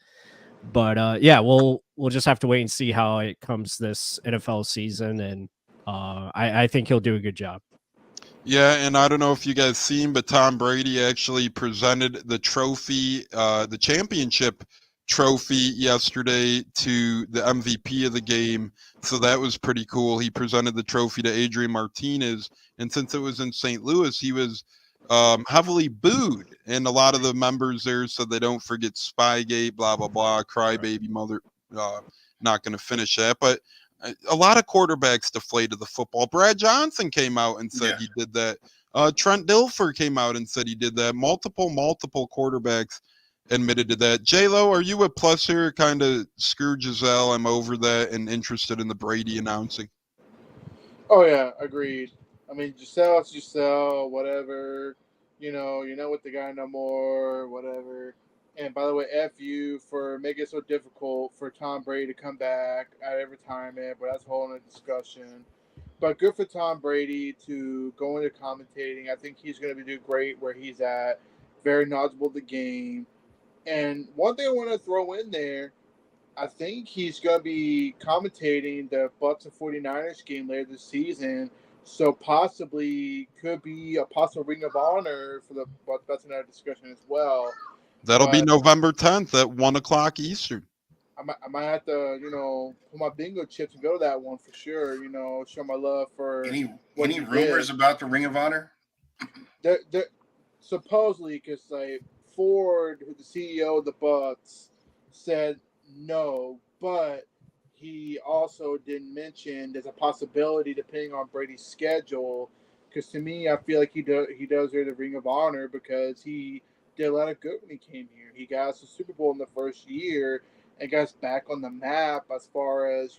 But yeah, we'll just have to wait and see how it comes this NFL season, and I think he'll do a good job. Yeah, and I don't know if you guys seen, but Tom Brady actually presented the trophy, the championship trophy yesterday to the MVP of the game. So that was pretty cool. He presented the trophy to Adrian Martinez, and since it was in St. Louis, he was heavily booed, and a lot of the members there said they don't forget Spygate, blah blah blah, crybaby mother. Not going to finish that, but a lot of quarterbacks deflated the football. Brad Johnson came out and said he did that. Trent Dilfer came out and said he did that. Multiple quarterbacks admitted to that. J-Lo, are you a plus here? Kind of screw Giselle. I'm over that and interested in the Brady announcing. Oh yeah, agreed. I mean, Giselle's Giselle, whatever. You're not with the guy no more, whatever. And by the way, F you for making it so difficult for Tom Brady to come back out of retirement, but that's a whole other discussion. But good for Tom Brady to go into commentating. I think he's going to do great where he's at. Very knowledgeable of the game. And one thing I want to throw in there, I think he's going to be commentating the Bucs and 49ers game later this season. So possibly could be a possible Ring of Honor for the Bucs. That's another discussion as well. That'll be But November 10th at 1 o'clock Eastern. I might have to, put my bingo chips and go to that one for sure. Show my love for Any what rumors about the Ring of Honor? They're supposedly, because like Ford, who's the CEO of the Bucs, said no, but he also didn't mention there's a possibility depending on Brady's schedule. Because to me, I feel like he does the Ring of Honor because he did a lot of good when he came here. He got us a Super Bowl in the first year and got us back on the map as far as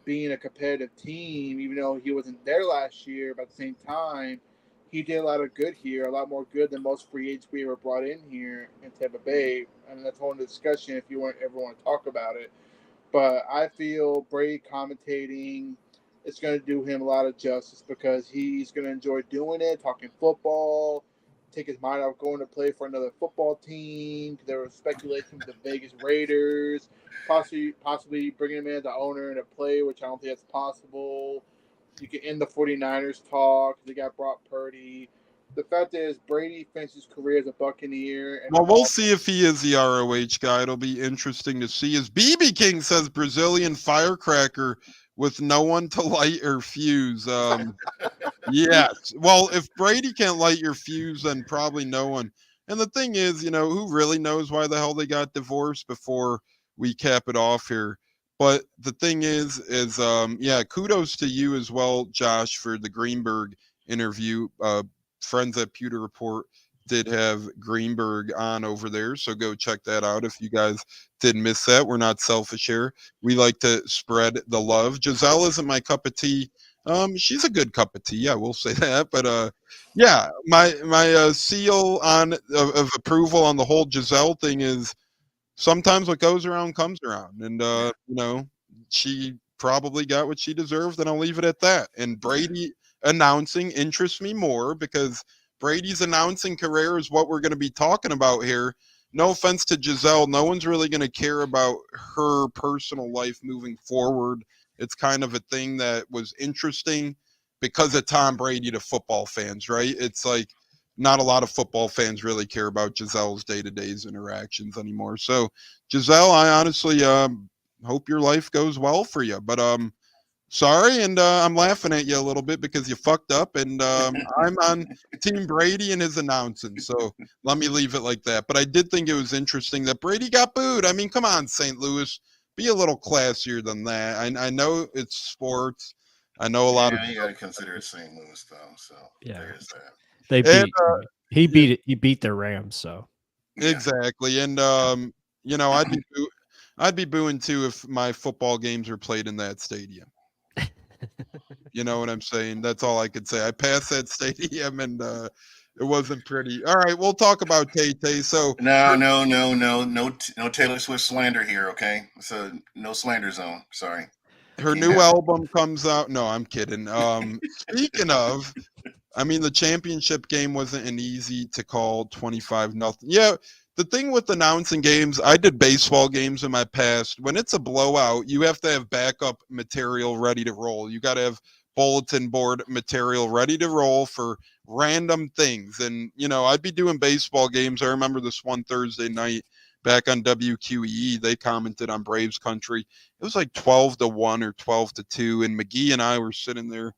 being a competitive team. Even though he wasn't there last year, but at the same time, he did a lot of good here, a lot more good than most free agents we ever brought in here in Tampa Bay. And that's a whole discussion if you ever want to talk about it. But I feel Brady commentating, it's going to do him a lot of justice because he's going to enjoy doing it, talking football, take his mind off going to play for another football team. There was speculation with the Vegas Raiders, possibly bringing him in as the owner and a play, which I don't think that's possible. You can end the 49ers talk. They got Brock Purdy. The fact is, Brady finished his career as a Buccaneer. And Well, we'll see if he is the ROH guy. It'll be interesting to see. As BB King says, Brazilian firecracker with no one to light or fuse. Yes. Well, if Brady can't light your fuse, then probably no one. And the thing is, who really knows why the hell they got divorced before we cap it off here. But the thing is, yeah, kudos to you as well, Josh, for the Greenberg interview. Friends at Pewter Report did have Greenberg on over there, so go check that out if you guys did miss that. We're not selfish here. We like to spread the love. Giselle isn't my cup of tea. She's a good cup of tea. Yeah, we'll say that. But yeah, my seal of approval on the whole Giselle thing is sometimes what goes around comes around, and she probably got what she deserved, and I'll leave it at that. And Brady announcing interests me more because Brady's announcing career is what we're going to be talking about here. No offense to Giselle, no one's really going to care about her personal life moving forward. It's kind of a thing that was interesting because of Tom Brady to football fans, right? It's like not a lot of football fans really care about Giselle's day-to-day interactions anymore. So, Giselle, I honestly hope your life goes well for you. But Sorry, and I'm laughing at you a little bit because you fucked up, and I'm on Team Brady and his announcing, so let me leave it like that. But I did think it was interesting that Brady got booed. I mean, come on, St. Louis, be a little classier than that. I know it's sports. I know a lot of you got to consider it St. Louis though. So Yeah. there's that. They And, beat he beat the Rams, so Yeah. exactly, and you know, I'd be booing too if my football games were played in that stadium. You know what I'm saying? That's all I could say. I passed that stadium and it wasn't pretty. All right, we'll talk about Tay-Tay. So No Taylor Swift slander here. Okay, so no slander zone. Sorry. her new album comes out. No, I'm kidding. Speaking of, I mean, the championship game wasn't an easy to call 25-0. Yeah, the thing with announcing games, I did baseball games in my past. When it's a blowout, you have to have backup material ready to roll. You got to have bulletin board material ready to roll for random things. And, you know, I'd be doing baseball games. I remember this one Thursday night back on WQEE, they commented on Braves country. It was like 12-1 or 12-2. And McGee and I were sitting there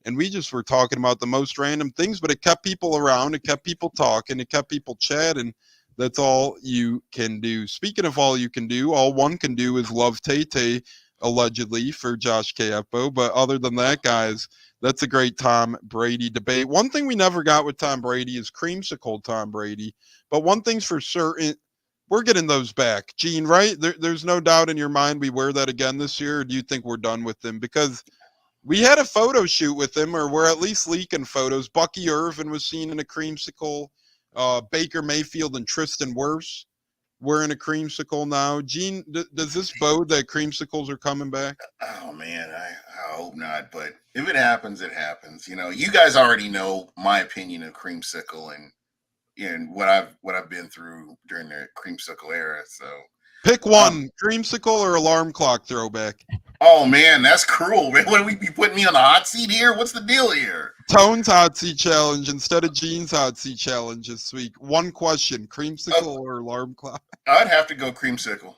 and we just were talking about the most random things, but it kept people around. It kept people talking. It kept people chatting. That's all you can do. Speaking of all you can do, all one can do is love Tay-Tay, allegedly, for Josh Capo. But other than that, guys, that's a great Tom Brady debate. One thing we never got with Tom Brady is creamsicle Tom Brady. But one thing's for certain, we're getting those back. Gene, right? There's no doubt in your mind we wear that again this year, or do you think we're done with them? Because we had a photo shoot with him, or we're at least leaking photos. Bucky Irvin was seen in a creamsicle. Baker Mayfield and Tristan Wirfs wearing a creamsicle now. Gene, does this bode that creamsicles are coming back? Oh man, I hope not. But if it happens, it happens. You know, you guys already know my opinion of creamsicle and what I've been through during the creamsicle era. So pick one: creamsicle or alarm clock throwback. Oh man, that's cruel. Man. What, are we be putting me on the hot seat here? What's the deal here? Tone's hot seat challenge instead of Gene's hot seat challenge this week. One question: creamsicle or alarm clock? I'd have to go creamsicle.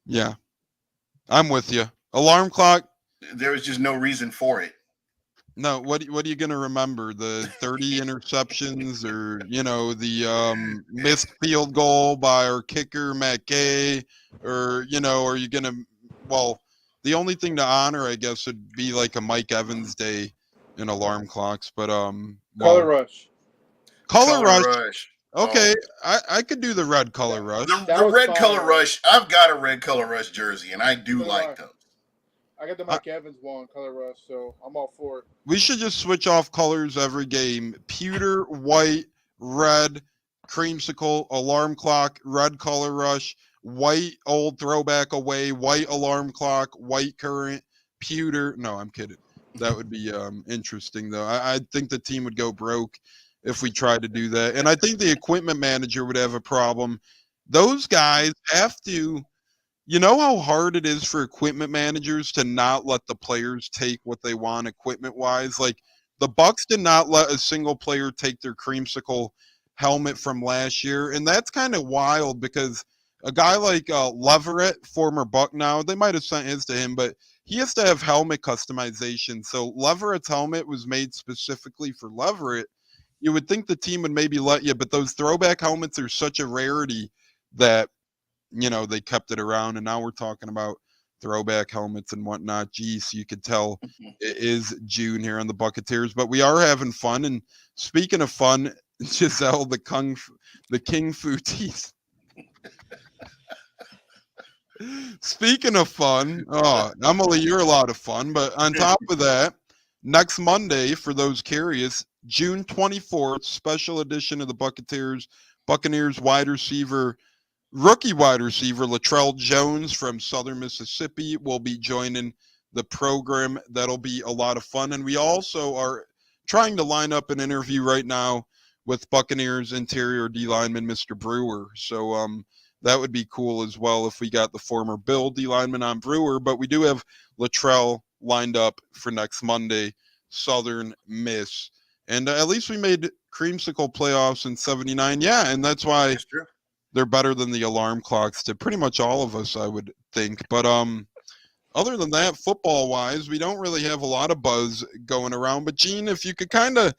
Yeah, I'm with you. Alarm clock. There was just no reason for it. No, what are you gonna remember? The 30 interceptions, or you know, the missed field goal by our kicker Matt Gay, or you know, are you gonna? Well, the only thing to honor, I guess, would be like a Mike Evans day in alarm clocks. But Color Rush. Color Rush. Okay, I could do the red Color Rush. The red Color Rush. I've got a red Color Rush jersey, and I do like those. I got the Mike Evans one, Color Rush, so I'm all for it. We should just switch off colors every game. Pewter, white, red, creamsicle, alarm clock, red Color Rush, white old throwback away, white alarm clock, white current, pewter. No, I'm kidding. That would be interesting, though. I think the team would go broke if we tried to do that. And I think the equipment manager would have a problem. Those guys have to... You know how hard it is for equipment managers to not let the players take what they want equipment-wise? Like, the Bucs did not let a single player take their creamsicle helmet from last year, and that's kind of wild because a guy like Leverett, former Buck now, they might have sent his to him, but he has to have helmet customization. So Leverett's helmet was made specifically for Leverett. You would think the team would maybe let you, but those throwback helmets are such a rarity that, you know, they kept it around, and now we're talking about throwback helmets and whatnot. Geez, you could tell it is June here on the Buccateers, but we are having fun. And speaking of fun, Giselle, the King Fu teeth. Speaking of fun, Emily, you're a lot of fun. But on top of that, next Monday, for those curious, June 24th, special edition of the Buccaneers rookie wide receiver Latrell Jones from Southern Mississippi will be joining the program. That'll be a lot of fun. And we also are trying to line up an interview right now with Buccaneers interior D lineman Mr. Brewer. So that would be cool as well if we got the former Bill D lineman on Brewer. But we do have Latrell lined up for next Monday, Southern Miss. And at least we made creamsicle playoffs in 79. Yeah, and that's why they're better than the alarm clocks to pretty much all of us, I would think. But other than that, football-wise, we don't really have a lot of buzz going around. But, Gene, if you could kind of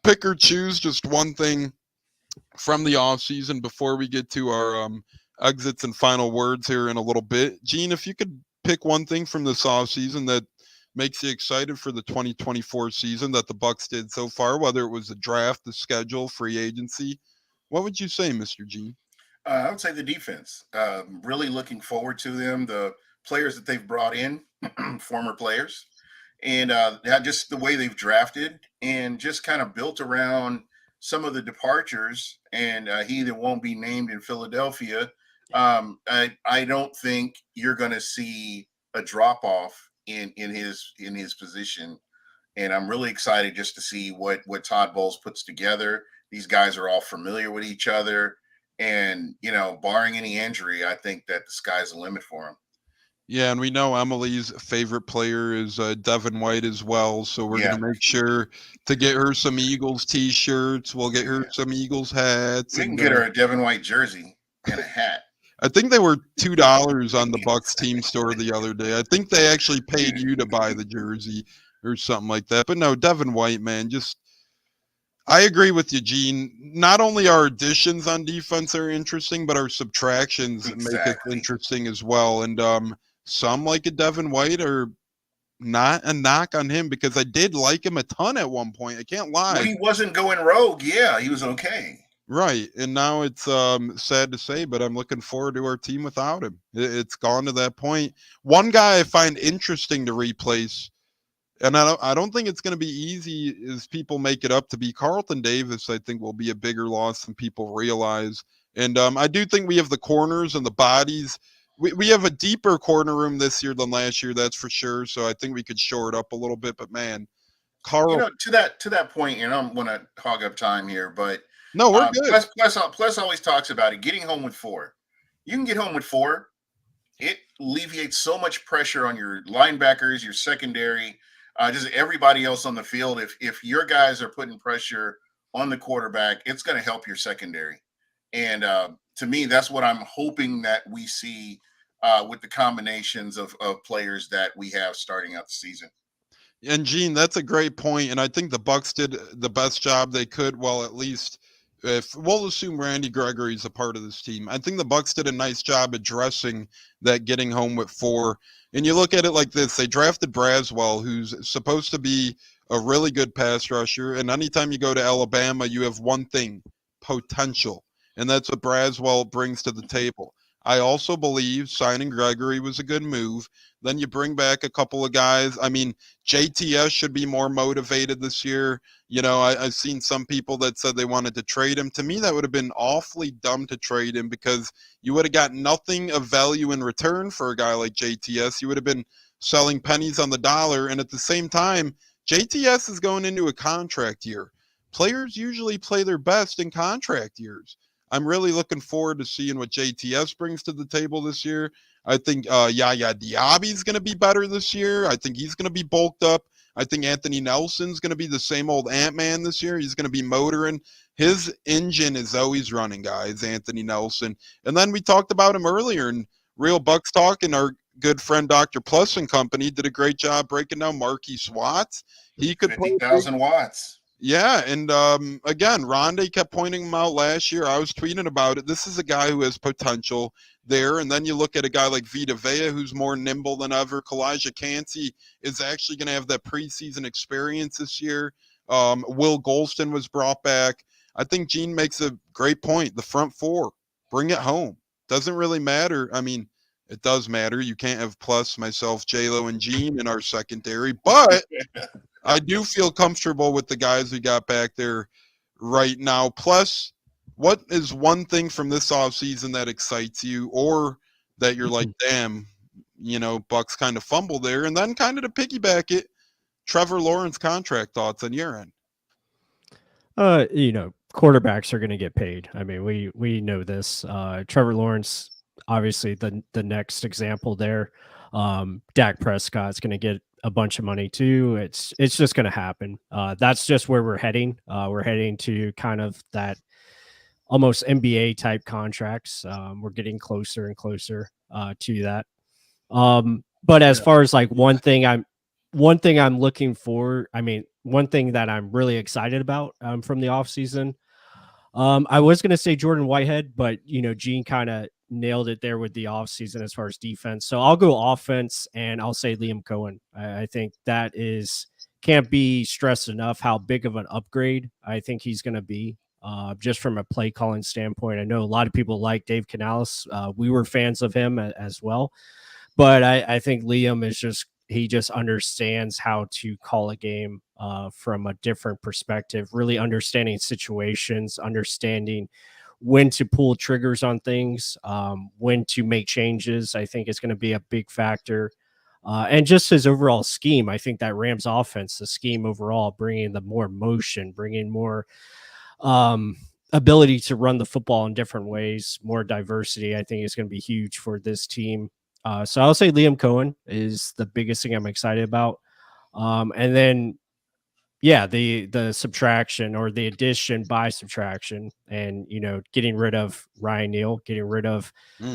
pick or choose just one thing from the offseason before we get to our exits and final words here in a little bit. Gene, if you could pick one thing from this offseason that makes you excited for the 2024 season that the Bucs did so far, whether it was the draft, the schedule, free agency, what would you say, Mr. Gene? I would say the defense. Really looking forward to them. The players that they've brought in, former players, and just the way they've drafted and just kind of built around some of the departures. And he that won't be named in Philadelphia. I don't think you're going to see a drop off in his position. And I'm really excited just to see what Todd Bowles puts together. These guys are all familiar with each other. And, barring any injury, I think that the sky's the limit for him. Yeah, and we know Emily's favorite player is Devin White as well. So we're going to make sure to get her some Eagles T-shirts. We'll get her some Eagles hats. We can get her a Devin White jersey and a hat. I think they were $2 on the Bucs team store the other day. I think they actually paid you to buy the jersey or something like that. But no, Devin White, man, I agree with you, Gene. Not only our additions on defense are interesting, but our subtractions make it interesting as well. And some like a Devin White are not a knock on him because I did like him a ton at one point. I can't lie. Well, he wasn't going rogue. Yeah, he was okay. Right. And now it's sad to say, but I'm looking forward to our team without him. It's gone to that point. One guy I find interesting to replace, and I don't think it's going to be easy as people make it up to be Carlton Davis. I think will be a bigger loss than people realize. And I do think we have the corners and the bodies. We have a deeper corner room this year than last year, that's for sure. So I think we could shore it up a little bit. But man, Carl, to that point, and I'm going to hog up time here, but no, we're good. Plus always talks about it. Getting home with 4. You can get home with 4. It alleviates so much pressure on your linebackers, your secondary, just everybody else on the field. If your guys are putting pressure on the quarterback, it's going to help your secondary. And to me, that's what I'm hoping that we see with the combinations of players that we have starting out the season. And Gene, that's a great point. And I think the Bucs did the best job they could. Well, at least if we'll assume Randy Gregory is a part of this team, I think the Bucs did a nice job addressing that getting home with 4. And you look at it like this: they drafted Braswell, who's supposed to be a really good pass rusher. And anytime you go to Alabama, you have one thing: potential. And that's what Braswell brings to the table. I also believe signing Gregory was a good move. Then you bring back a couple of guys. I mean, JTS should be more motivated this year. I've seen some people that said they wanted to trade him. To me, that would have been awfully dumb to trade him because you would have got nothing of value in return for a guy like JTS. You would have been selling pennies on the dollar. And at the same time, JTS is going into a contract year. Players usually play their best in contract years. I'm really looking forward to seeing what JTS brings to the table this year. I think Yaya Diaby is going to be better this year. I think he's going to be bulked up. I think Anthony Nelson's going to be the same old Ant-Man this year. He's going to be motoring. His engine is always running, guys, Anthony Nelson. And then we talked about him earlier in Real Bucs Talk, and our good friend Dr. Plus and company did a great job breaking down Marquise Watts. He could 50,000 watts. Yeah, and again, Rondé kept pointing him out last year. I was tweeting about it. This is a guy who has potential there. And then you look at a guy like Vita Vea, who's more nimble than ever. Kalijah Cansey is actually going to have that preseason experience this year. Will Golston was brought back. I think Gene makes a great point. The front 4, bring it home. Doesn't really matter. I mean, it does matter. You can't have Plus, myself, J-Lo, and Gene in our secondary. But I do feel comfortable with the guys we got back there right now. Plus, what is one thing from this offseason that excites you or that you're like, damn, Bucs kind of fumble there? And then kind of to piggyback it, Trevor Lawrence contract thoughts on your end. Quarterbacks are going to get paid. I mean, we know this. Trevor Lawrence, obviously the next example there. Dak Prescott's going to get a bunch of money too. It's just going to happen. That's just where we're heading. We're heading to kind of that almost NBA type contracts. We're getting closer and closer to that. But as far as like one thing I'm looking for, I mean, one thing that I'm really excited about from the offseason, I was going to say Jordan Whitehead, but Gene kind of nailed it there with the offseason as far as defense. So I'll go offense and I'll say Liam Cohen. I think that can't be stressed enough how big of an upgrade I think he's going to be. Just from a play calling standpoint, I know a lot of people like Dave Canales. We were fans of him as well. But I think Liam he just understands how to call a game from a different perspective, really understanding situations, understanding when to pull triggers on things, when to make changes. I think is going to be a big factor. And just his overall scheme, I think that Rams offense, the scheme overall, bringing the more motion, bringing more ability to run the football in different ways, more diversity, I think is going to be huge for this team. So I'll say Liam Cohen is the biggest thing I'm excited about. And then, yeah, the subtraction or the addition by subtraction and, getting rid of Ryan Neal, getting rid of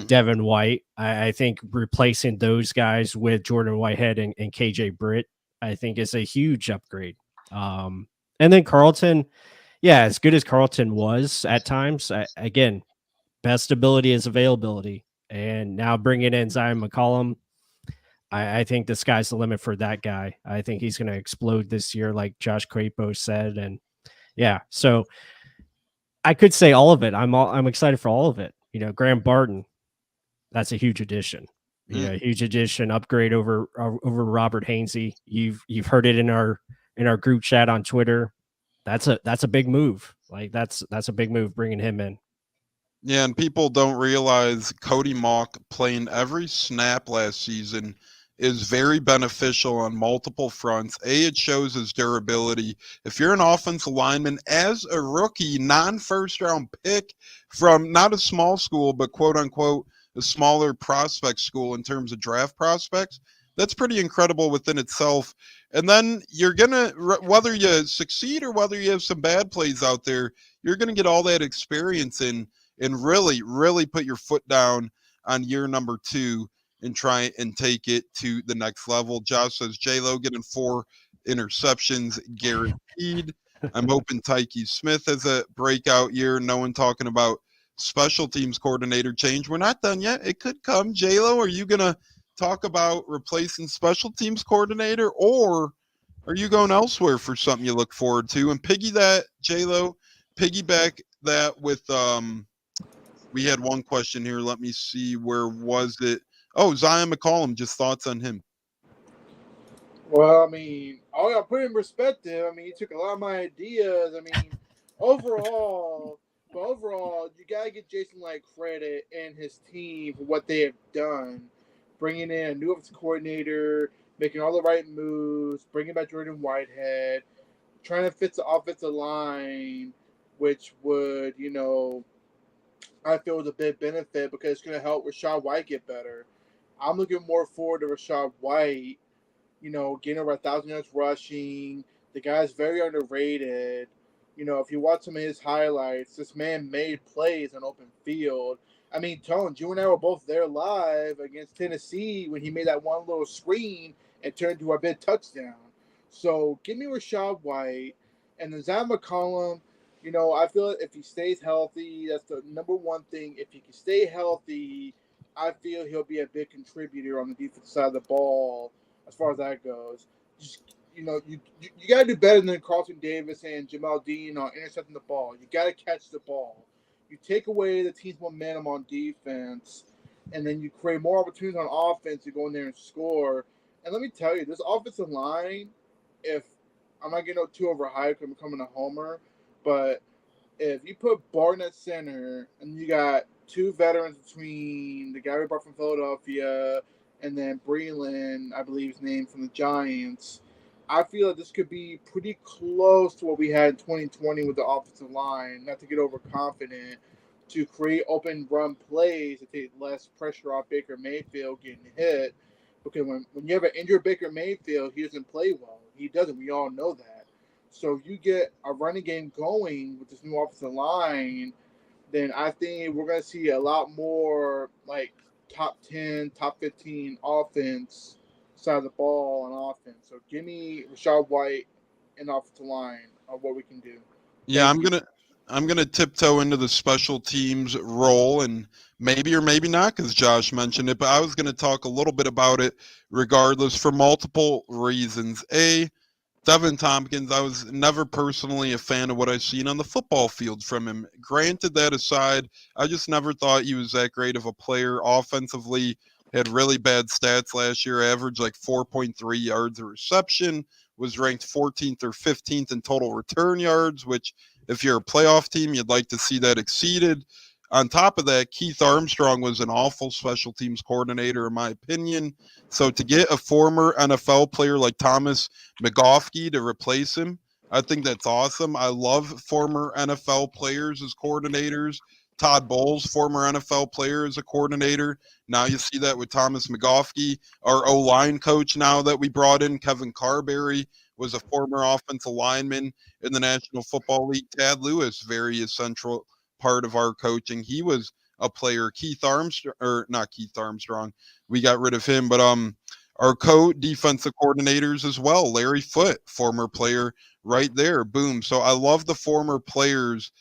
Devin White. I think replacing those guys with Jordan Whitehead and KJ Britt, I think is a huge upgrade. And then Carlton, yeah, as good as Carlton was at times, again, best ability is availability. And now bringing in Zion McCollum, I think the sky's the limit for that guy. I think he's going to explode this year, like Josh Crapo said. And yeah, so I could say all of it. I'm excited for all of it. Graham Barton, that's a huge addition. Huge addition, upgrade over Robert Hainsey. You've heard it in our group chat on Twitter. That's a big move. Like that's a big move bringing him in. Yeah, and people don't realize Cody Mauch playing every snap last season is very beneficial on multiple fronts. It shows his durability. If you're an offensive lineman as a rookie, non-first round pick from not a small school, but quote unquote a smaller prospect school in terms of draft prospects, that's pretty incredible within itself. And then you're going to, whether you succeed or whether you have some bad plays out there, you're going to get all that experience in and really, really put your foot down on year number 2 and try and take it to the next level. Josh says, J-Lo getting 4 interceptions guaranteed. I'm hoping Tyke Smith has a breakout year. No one talking about special teams coordinator change. We're not done yet. It could come. J-Lo, are you going to talk about replacing special teams coordinator, or are you going elsewhere for something you look forward to? And piggyback that with we had one question here. Let me see. Where was it? Oh, Zion McCollum. Just thoughts on him. Well, I mean, I'll put it in perspective. I mean, he took a lot of my ideas. I mean, overall, you got to give Jason Light credit and his team for what they have done. Bringing in a new offensive coordinator, making all the right moves, bringing back Jordan Whitehead, trying to fix the offensive line, which would, I feel is a big benefit because it's going to help Rachaad White get better. I'm looking more forward to Rachaad White, getting over 1,000 yards rushing. The guy's very underrated. If you watch some of his highlights, this man made plays on open field. I mean, Tone, you and I were both there live against Tennessee when he made that one little screen and turned into a big touchdown. So give me Rachaad White. And then Zion McCollum, I feel if he stays healthy, that's the number one thing. If he can stay healthy, I feel he'll be a big contributor on the defensive side of the ball as far as that goes. Just, you got to do better than Carlton Davis and Jamal Dean on intercepting the ball. You got to catch the ball. You take away the team's momentum on defense, and then you create more opportunities on offense to go in there and score. And let me tell you, this offensive line, if I'm not getting too overhyped because I'm becoming a homer, but if you put Barton at center and you got 2 veterans between the guy we brought from Philadelphia and then Breland, I believe his name, from the Giants, I feel that this could be pretty close to what we had in 2020 with the offensive line, not to get overconfident, to create open run plays to take less pressure off Baker Mayfield getting hit. Because when you have an injured Baker Mayfield, he doesn't play well. He doesn't. We all know that. So if you get a running game going with this new offensive line, then I think we're going to see a lot more like top 10, top 15 offense side of the ball on offense. So give me Rashad White and offensive line of what we can do. Yeah, Thank you. I'm gonna tiptoe into the special teams role, and maybe or maybe not, because Josh mentioned it. But I was gonna talk a little bit about it, regardless, for multiple reasons. Devin Tompkins, I was never personally a fan of what I've seen on the football field from him. Granted, that aside, I just never thought he was that great of a player. Offensively, had really bad stats last year, averaged like 4.3 yards a reception, was ranked 14th or 15th in total return yards, which, if you're a playoff team, you'd like to see that exceeded. On top of that, Keith Armstrong was an awful special teams coordinator, in my opinion. So to get a former NFL player like Thomas McGoffkey to replace him, I think that's awesome. I love former NFL players as coordinators. Todd Bowles, former NFL player, as a coordinator. Now you see that with Thomas McGoffkey. Our O-line coach now that we brought in, Kevin Carberry, was a former offensive lineman in the National Football League. Tad Lewis, very essential part of our coaching. He was a player. Keith Armstrong, or not Keith Armstrong, we got rid of him, but our co-defensive coordinators as well. Larry Foote, former player, right there. Boom. So I love the former players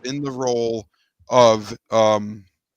in the role of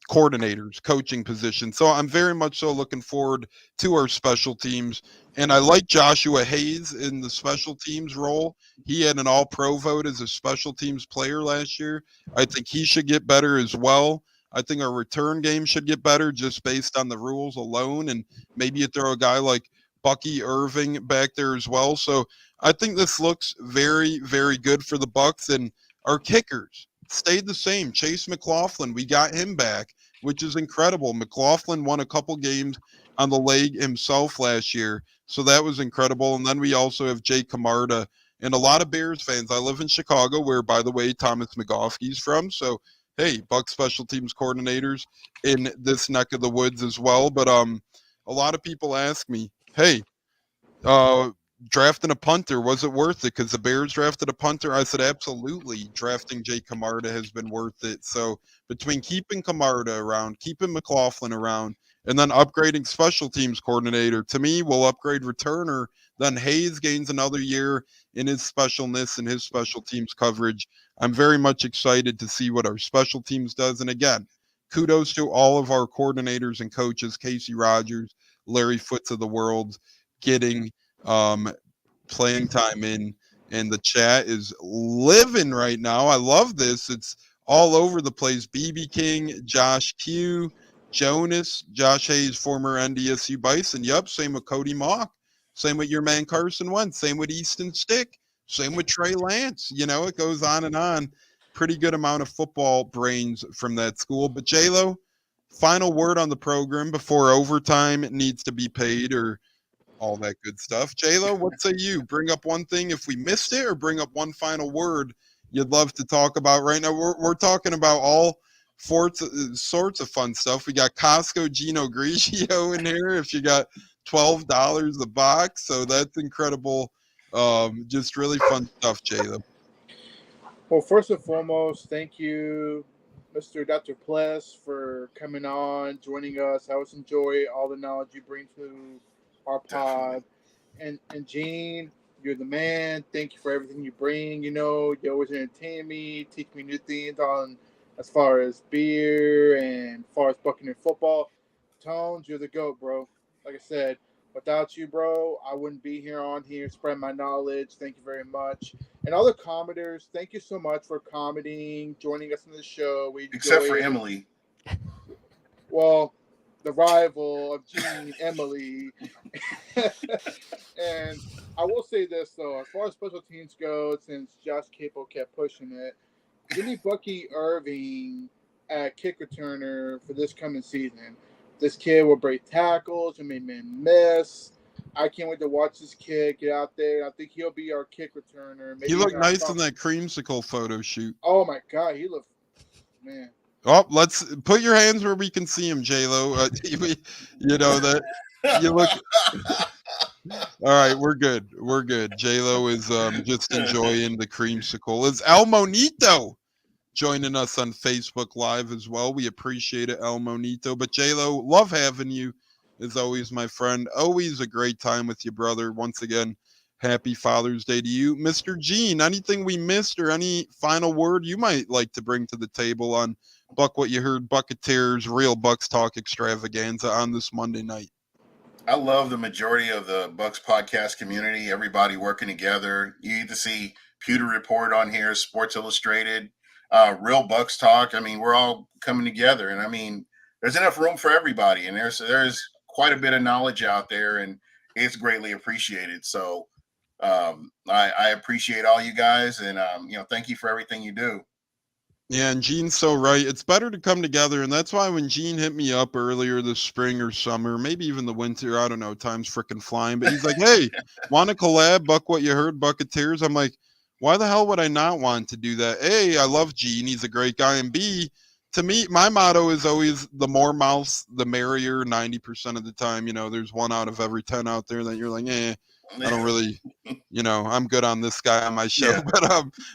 coordinators, coaching positions. So I'm very much so looking forward to our special teams. And I like Joshua Hayes in the special teams role. He had an all-pro vote as a special teams player last year. I think he should get better as well. I think our return game should get better just based on the rules alone. And maybe you throw a guy like Bucky Irving back there as well. So I think this looks very, very good for the Bucs. And our kickers stayed the same. Chase McLaughlin, we got him back, which is incredible. McLaughlin won a couple games on the leg himself last year, so that was incredible. And then we also have Jake Camarda and a lot of Bears fans. I live in Chicago, where, by the way, Thomas McGoffkey's from. So, hey, Bucs special teams coordinators in this neck of the woods as well. But a lot of people ask me, hey, drafting a punter, was it worth it? Because the Bears drafted a punter. I said, absolutely. Drafting Jake Camarda has been worth it. So between keeping Camarda around, keeping McLaughlin around, and then upgrading special teams coordinator, to me, we'll upgrade returner. Then Hayes gains another year in his specialness and his special teams coverage. I'm very much excited to see what our special teams does. And again, kudos to all of our coordinators and coaches, Casey Rogers, Larry Foots of the world, getting playing time in, and the chat is living right now. I love this. It's all over the place. BB King, Josh Q, Jonas, Josh Hayes, former NDSU Bison. Yep, same with Cody Mock. Same with your man Carson Wentz. Same with Easton Stick. Same with Trey Lance. You know, it goes on and on. Pretty good amount of football brains from that school. But J-Lo, final word on the program before overtime needs to be paid or all that good stuff. J-Lo, what say you? Bring up one thing if we missed it, or bring up one final word you'd love to talk about right now. We're talking about all sorts of fun stuff. We got Costco Gino Grigio in here if you got $12 a box. So that's incredible. Just really fun stuff, J-Lo. Well, first and foremost, thank you, Mr. Dr. Pless, for coming on, joining us. I always enjoy all the knowledge you bring to our pod. And Gene, you're the man. Thank you for everything you bring. You know, you always entertain me, teach me new things on as far as beer and as far as Buccaneers football. Tones, you're the GOAT, bro. Like I said, without you, bro, I wouldn't be here spreading my knowledge. Thank you very much. And all the commenters, thank you so much for commenting, joining us on the show. We Except for Emily. Well, the rival of Gene, Emily. And I will say this, though. As far as special teams go, since Josh Capel kept pushing it, give me Bucky Irving at kick returner for this coming season. This kid will break tackles and make men miss. I can't wait to watch this kid get out there. I think he'll be our kick returner. Maybe He looked nice in that creamsicle photo shoot. Oh, my God. He looked, man. Oh, let's put your hands where we can see him, J-Lo. You know that you look. All right, we're good. We're good. J-Lo is just enjoying the creamsicle. It's El Monito. joining us on Facebook Live as well. We appreciate it, El Monito. But J-Lo, love having you as always, my friend. Always a great time with you, brother. Once again, happy Father's Day to you. Mr. Gene, anything we missed or any final word you might like to bring to the table on Buck What You Heard Buccateers Real Bucs Talk extravaganza on this Monday night? I love the majority of the Bucs podcast community, everybody working together. You get to see Pewter Report on here, Sports Illustrated, Real Bucs Talk. I mean, we're all coming together, and I mean, there's enough room for everybody, and there's quite a bit of knowledge out there, and it's greatly appreciated. So I appreciate all you guys, and thank you for everything you do. Yeah, and Gene's so right. It's better to come together, and that's why when Gene hit me up earlier this spring or summer, maybe even the winter, I don't know, time's freaking flying, but he's like, hey, want to collab, Buck What You Heard, Buccateers? I'm like, why the hell would I not want to do that? A, I love Gene. He's a great guy. And B, to me, my motto is always the more mouths, the merrier 90% of the time. There's one out of every 10 out there that you're like, I don't really, I'm good on this guy on my show. Yeah. But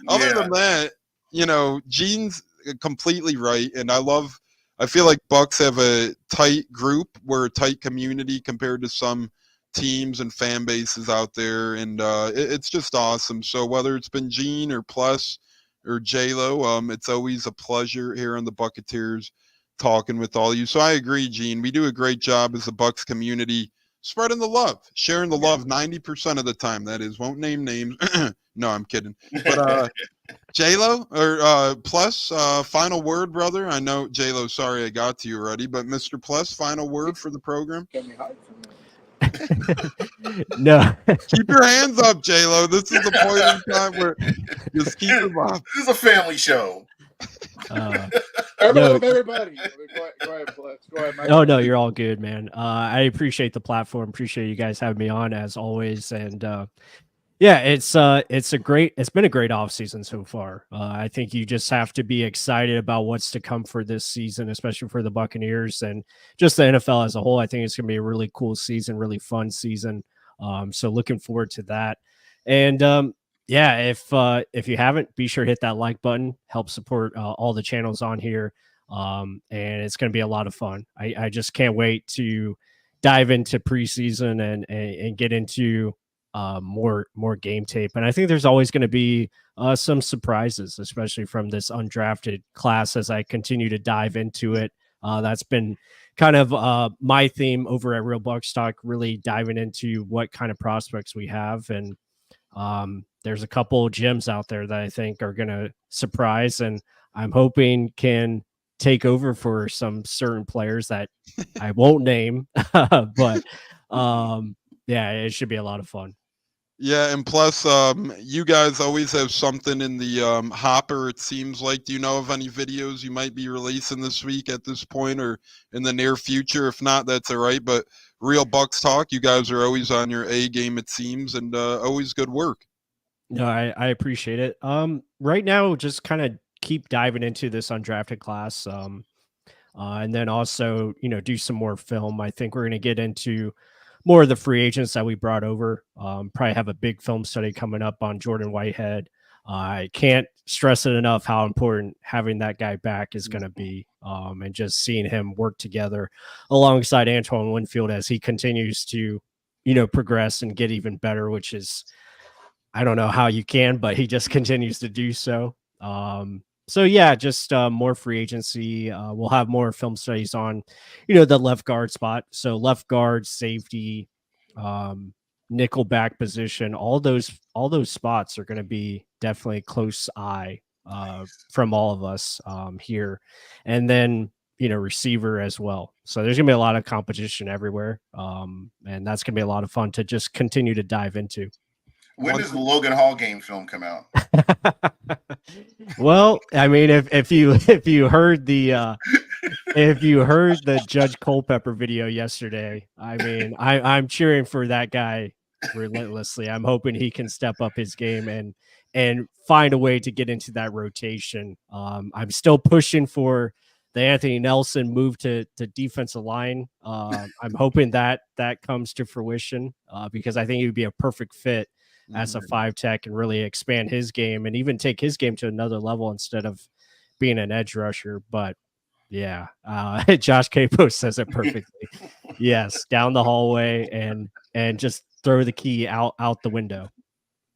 other than that, Gene's completely right. And I feel like Bucs have a tight group. We're a tight community compared to some teams and fan bases out there. And it's just awesome. So whether it's been Gene or Plus or J-Lo, it's always a pleasure here on the Buccateers talking with all you. So I agree, Gene. We do a great job as a Bucs community spreading the love, sharing the love 90% of the time. That is, won't name names. No, I'm kidding. But J-Lo or Plus, final word, brother. I know J-Lo, sorry I got to you already, but Mr. Plus, final word for the program. Got me hyped for that. No. Keep your hands up, J-Lo. This is the point in time where just keep them up. This is a family show. Everybody. Go ahead, Plus. Go ahead, Mike. Oh, no, you're all good, man. I appreciate the platform. Appreciate you guys having me on as always. And yeah, it's been a great off season so far. I think you just have to be excited about what's to come for this season, especially for the Buccaneers and just the NFL as a whole. I think it's going to be a really cool season, really fun season. So looking forward to that. And yeah, if you haven't, be sure to hit that like button, help support all the channels on here. And it's going to be a lot of fun. I just can't wait to dive into preseason and get into more game tape. And I think there's always going to be some surprises, especially from this undrafted class as I continue to dive into it. That's been kind of my theme over at Real Bucs Talk, really diving into what kind of prospects we have. And there's a couple gems out there that I think are going to surprise, and I'm hoping can take over for some certain players that I won't name, but yeah, it should be a lot of fun. Yeah, and plus, you guys always have something in the hopper, it seems like. Do you know of any videos you might be releasing this week at this point or in the near future? If not, that's all right. But Real Bucs Talk, you guys are always on your A game, it seems, and always good work. No, I appreciate it. Right now, just kind of keep diving into this undrafted class. And then also, do some more film. I think we're going to get into more of the free agents that we brought over. Probably have a big film study coming up on Jordan Whitehead. I can't stress it enough how important having that guy back is going to be, and just seeing him work together alongside Antoine Winfield as he continues to, progress and get even better, which is, I don't know how you can, but he just continues to do so. So yeah, just more free agency. We'll have more film studies on, the left guard spot. So left guard, safety, nickel back position. All those spots are going to be definitely close eye from all of us here, and then receiver as well. So there's gonna be a lot of competition everywhere, and that's gonna be a lot of fun to just continue to dive into. When does the Logan Hall game film come out? Well, I mean, if you heard the Judge Culpepper video yesterday, I mean, I'm cheering for that guy relentlessly. I'm hoping he can step up his game and find a way to get into that rotation. I'm still pushing for the Anthony Nelson move to defensive line. I'm hoping that comes to fruition because I think he would be a perfect fit as a 5 tech and really expand his game and even take his game to another level instead of being an edge rusher. But yeah, Josh Capo says it perfectly. Yes, down the hallway and just throw the key out the window.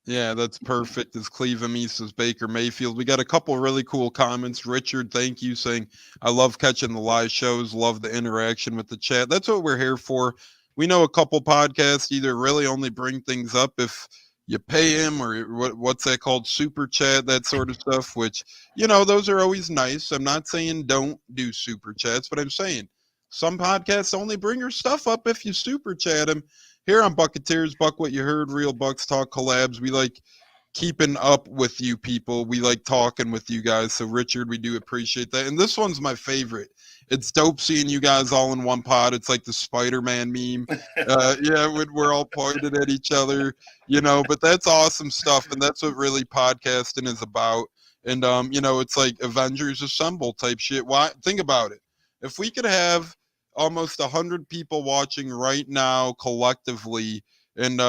Yeah, that's perfect. As Cleveland East says Baker Mayfield. We got a couple really cool comments. Richard, thank you, saying, I love catching the live shows, love the interaction with the chat. That's what we're here for. We know a couple podcasts either really only bring things up if you pay him or what's that called? Super chat, that sort of stuff, which, those are always nice. I'm not saying don't do super chats, but I'm saying some podcasts only bring your stuff up if you super chat them. Here on Buccateers, Buck What You Heard, Real Bucs Talk collabs. We like keeping up with you people. We like talking with you guys. So, Richard, we do appreciate that. And this one's my favorite. It's dope seeing you guys all in one pod. It's like the Spider-Man meme. We're all pointed at each other, but that's awesome stuff. And that's what really podcasting is about. And, it's like Avengers Assemble type shit. Why? Think about it. If we could have almost 100 people watching right now collectively, and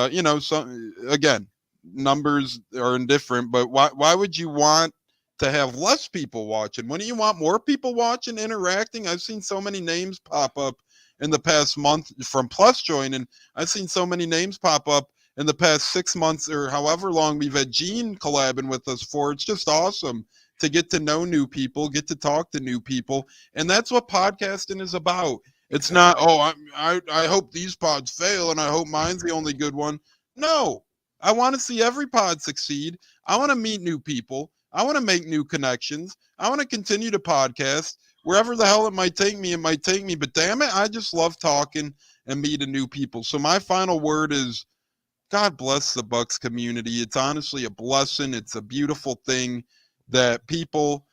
again, numbers are indifferent, but why would you want to have less people watching? Wouldn't you want more people watching, interacting? I've seen so many names pop up in the past month from Plus joining. I've seen so many names pop up in the past 6 months or however long we've had Gene collabing with us for. It's just awesome to get to know new people, get to talk to new people, and that's what podcasting is about. It's not, I hope these pods fail and I hope mine's the only good one. No, I want to see every pod succeed. I want to meet new people. I want to make new connections. I want to continue to podcast. Wherever the hell it might take me, But damn it, I just love talking and meeting new people. So my final word is, God bless the Bucs community. It's honestly a blessing. It's a beautiful thing that people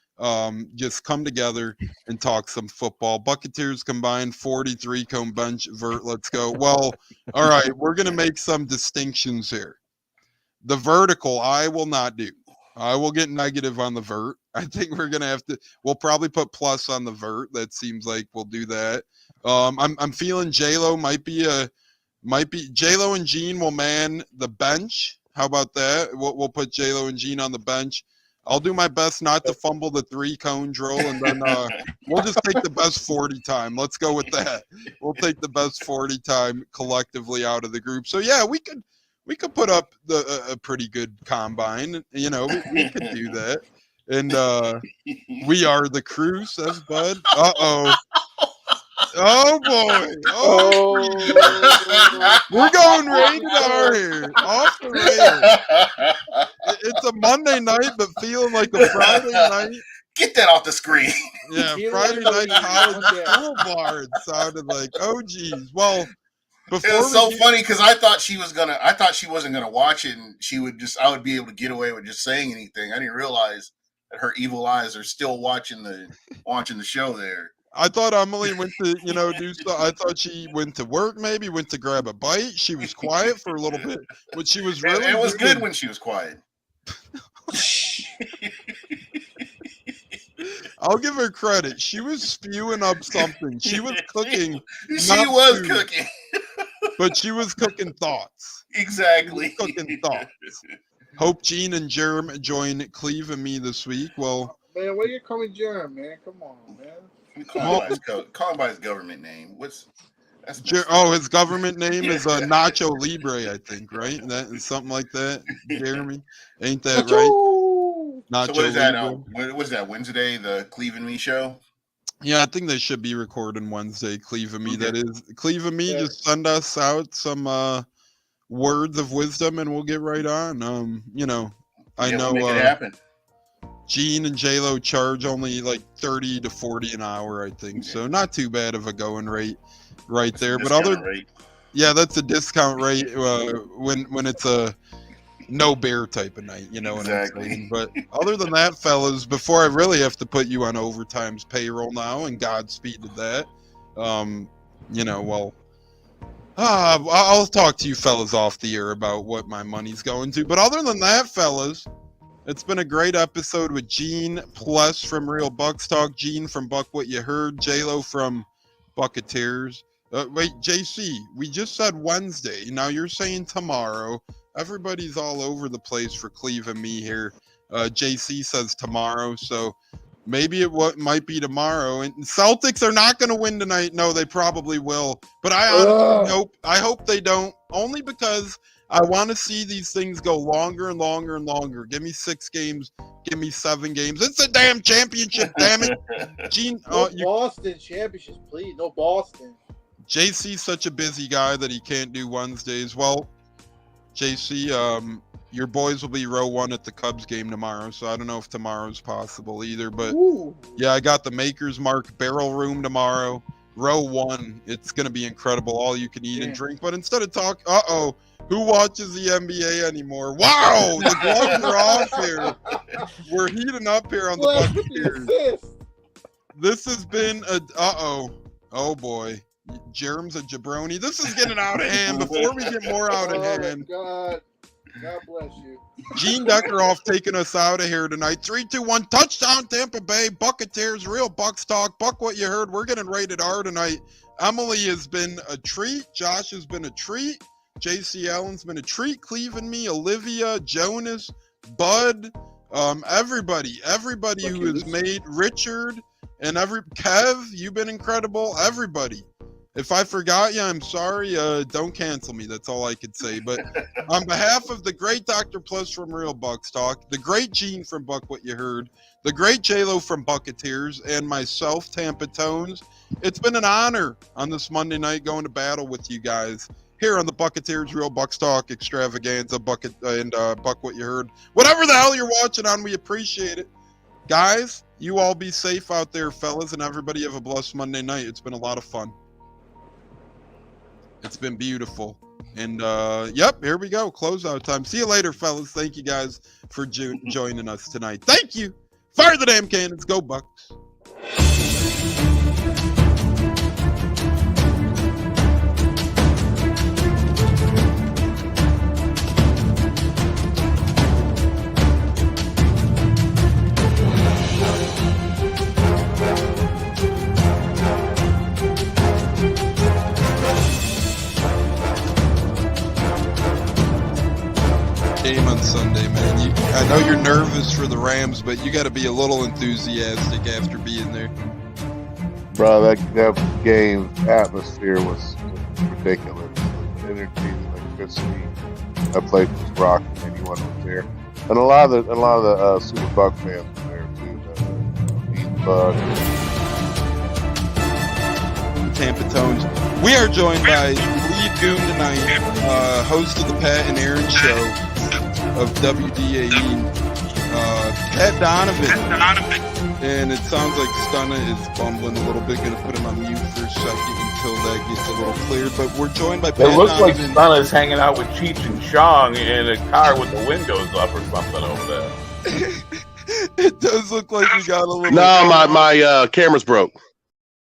just come together and talk some football. Buccateers combined 43 cone bench vert. Let's go. Well, all right, we're going to make some distinctions here. The vertical I will not do. I will get negative on the vert. I think we're going to we'll probably put plus on the vert. That seems like we'll do that. I'm feeling J-Lo might be J-Lo and Gene will man the bench. How about that? We'll put J-Lo and Gene on the bench. I'll do my best not to fumble the 3-cone drill, and then we'll just take the best 40 time. Let's go with that. We'll take the best 40 time collectively out of the group. So yeah, we could put up a pretty good combine. We could do that. And we are the crew, says Bud. Oh boy! We're going rated R here, off the rails. It's a Monday night, but feeling like a Friday night. Get that off the screen. Yeah, Friday night college school sounded like, oh geez. Well, it was so funny because I thought she wasn't gonna watch it, and I would be able to get away with just saying anything. I didn't realize that her evil eyes are still watching the show there. I thought Emily went to, do stuff. I thought she went to work, maybe went to grab a bite. She was quiet for a little bit, but she was really. It was good when she was quiet. I'll give her credit. She was spewing up something. She was cooking. Cooking. But she was cooking thoughts. Exactly. Cooking thoughts. Hope Gene and Jerm join Cleve and me this week. Well, man, what are you calling Jerm, man? Come on, man. Call him by his government name. His government name is Nacho Libre, I think, right? That is something like that. Jeremy, ain't that right? Nacho so what is that? Libre. What is that? Wednesday, the Cleve and Me show. Yeah, I think they should be recording Wednesday. Cleve and Me. Okay. That is Cleve and Me. Yeah. Just send us out some words of wisdom, and we'll get right on. I know. We'll make it happen. Gene and J-Lo charge only like 30 to 40 an hour, I think. Okay. So not too bad of a going rate right there. But yeah, that's a discount rate when it's a no bear type of night, what I'm saying. But other than that, fellas, before I really have to put you on overtime's payroll now, and Godspeed to that, I'll talk to you fellas off the air about what my money's going to. But other than that, fellas, it's been a great episode with Gene Plus from Real Bucs Talk, Gene from Buck What You Heard, J-Lo from Buccateers. Wait, JC, we just said Wednesday. Now you're saying tomorrow. Everybody's all over the place for Cleve and me here. JC says tomorrow. So Maybe it might be tomorrow. And Celtics are not going to win tonight. No, they probably will. But I honestly hope. I hope they don't. Only because I want to see these things go longer and longer and longer. Give me 6 games. Give me 7 games. It's a damn championship. Damn it, Gene. No Boston championships, please. No Boston. JC's such a busy guy that he can't do Wednesdays. Well, JC, your boys will be row 1 at the Cubs game tomorrow, so I don't know if tomorrow's possible either. But yeah, I got the Maker's Mark barrel room tomorrow, row 1. It's gonna be incredible, all you can eat and drink. But instead of talk, who watches the NBA anymore? Wow, the gloves are off here. We're heating up here on the Buccateers. This has been a oh boy. Jerem's a jabroni. This is getting out of hand. Before we get more out of hand. God bless you. Gene Deckeroff taking us out of here tonight. 3-2-1 touchdown Tampa Bay. Buccateers, real Bucs talk. Buck what you heard. We're getting rated R tonight. Emily has been a treat. Josh has been a treat. JC Allen's been a treat. Cleve and me, Olivia, Jonas, Bud, everybody who has made Richard and Kev, you've been incredible. Everybody. If I forgot you, I'm sorry. Don't cancel me. That's all I could say. But on behalf of the great Dr. Plus from Real Bucs Talk, the great Gene from Buck What You Heard, the great J-Lo from Buccateers, and myself, Tampa Tones, it's been an honor on this Monday night going to battle with you guys here on the Buccateers Real Bucs Talk extravaganza, Buck What You Heard. Whatever the hell you're watching on, we appreciate it. Guys, you all be safe out there, fellas, and everybody have a blessed Monday night. It's been a lot of fun. It's been beautiful. And, yep, here we go. Closeout time. See you later, fellas. Thank you guys for joining us tonight. Thank you. Fire the damn cannons. Go Bucs. Game on Sunday, man. I know you're nervous for the Rams, but you got to be a little enthusiastic after being there. Bro, that game atmosphere was ridiculous. The energy, the electricity. That place was rocking. Anyone was there, and a lot of the Super Buck fans were there too. Bud. Tampa Tones. We are joined by Lee Goon tonight, host of the Pat and Aaron Show of WDAE, Pat Donovan. And it sounds like Stunna is bumbling a little bit. Going to put him on mute for a second until that gets a little clear. But we're joined by Pat It looks like Donovan. Stunna's hanging out with Cheech and Chong in a car with the windows up or something over there. It does look like we got a little. No, my camera's broke.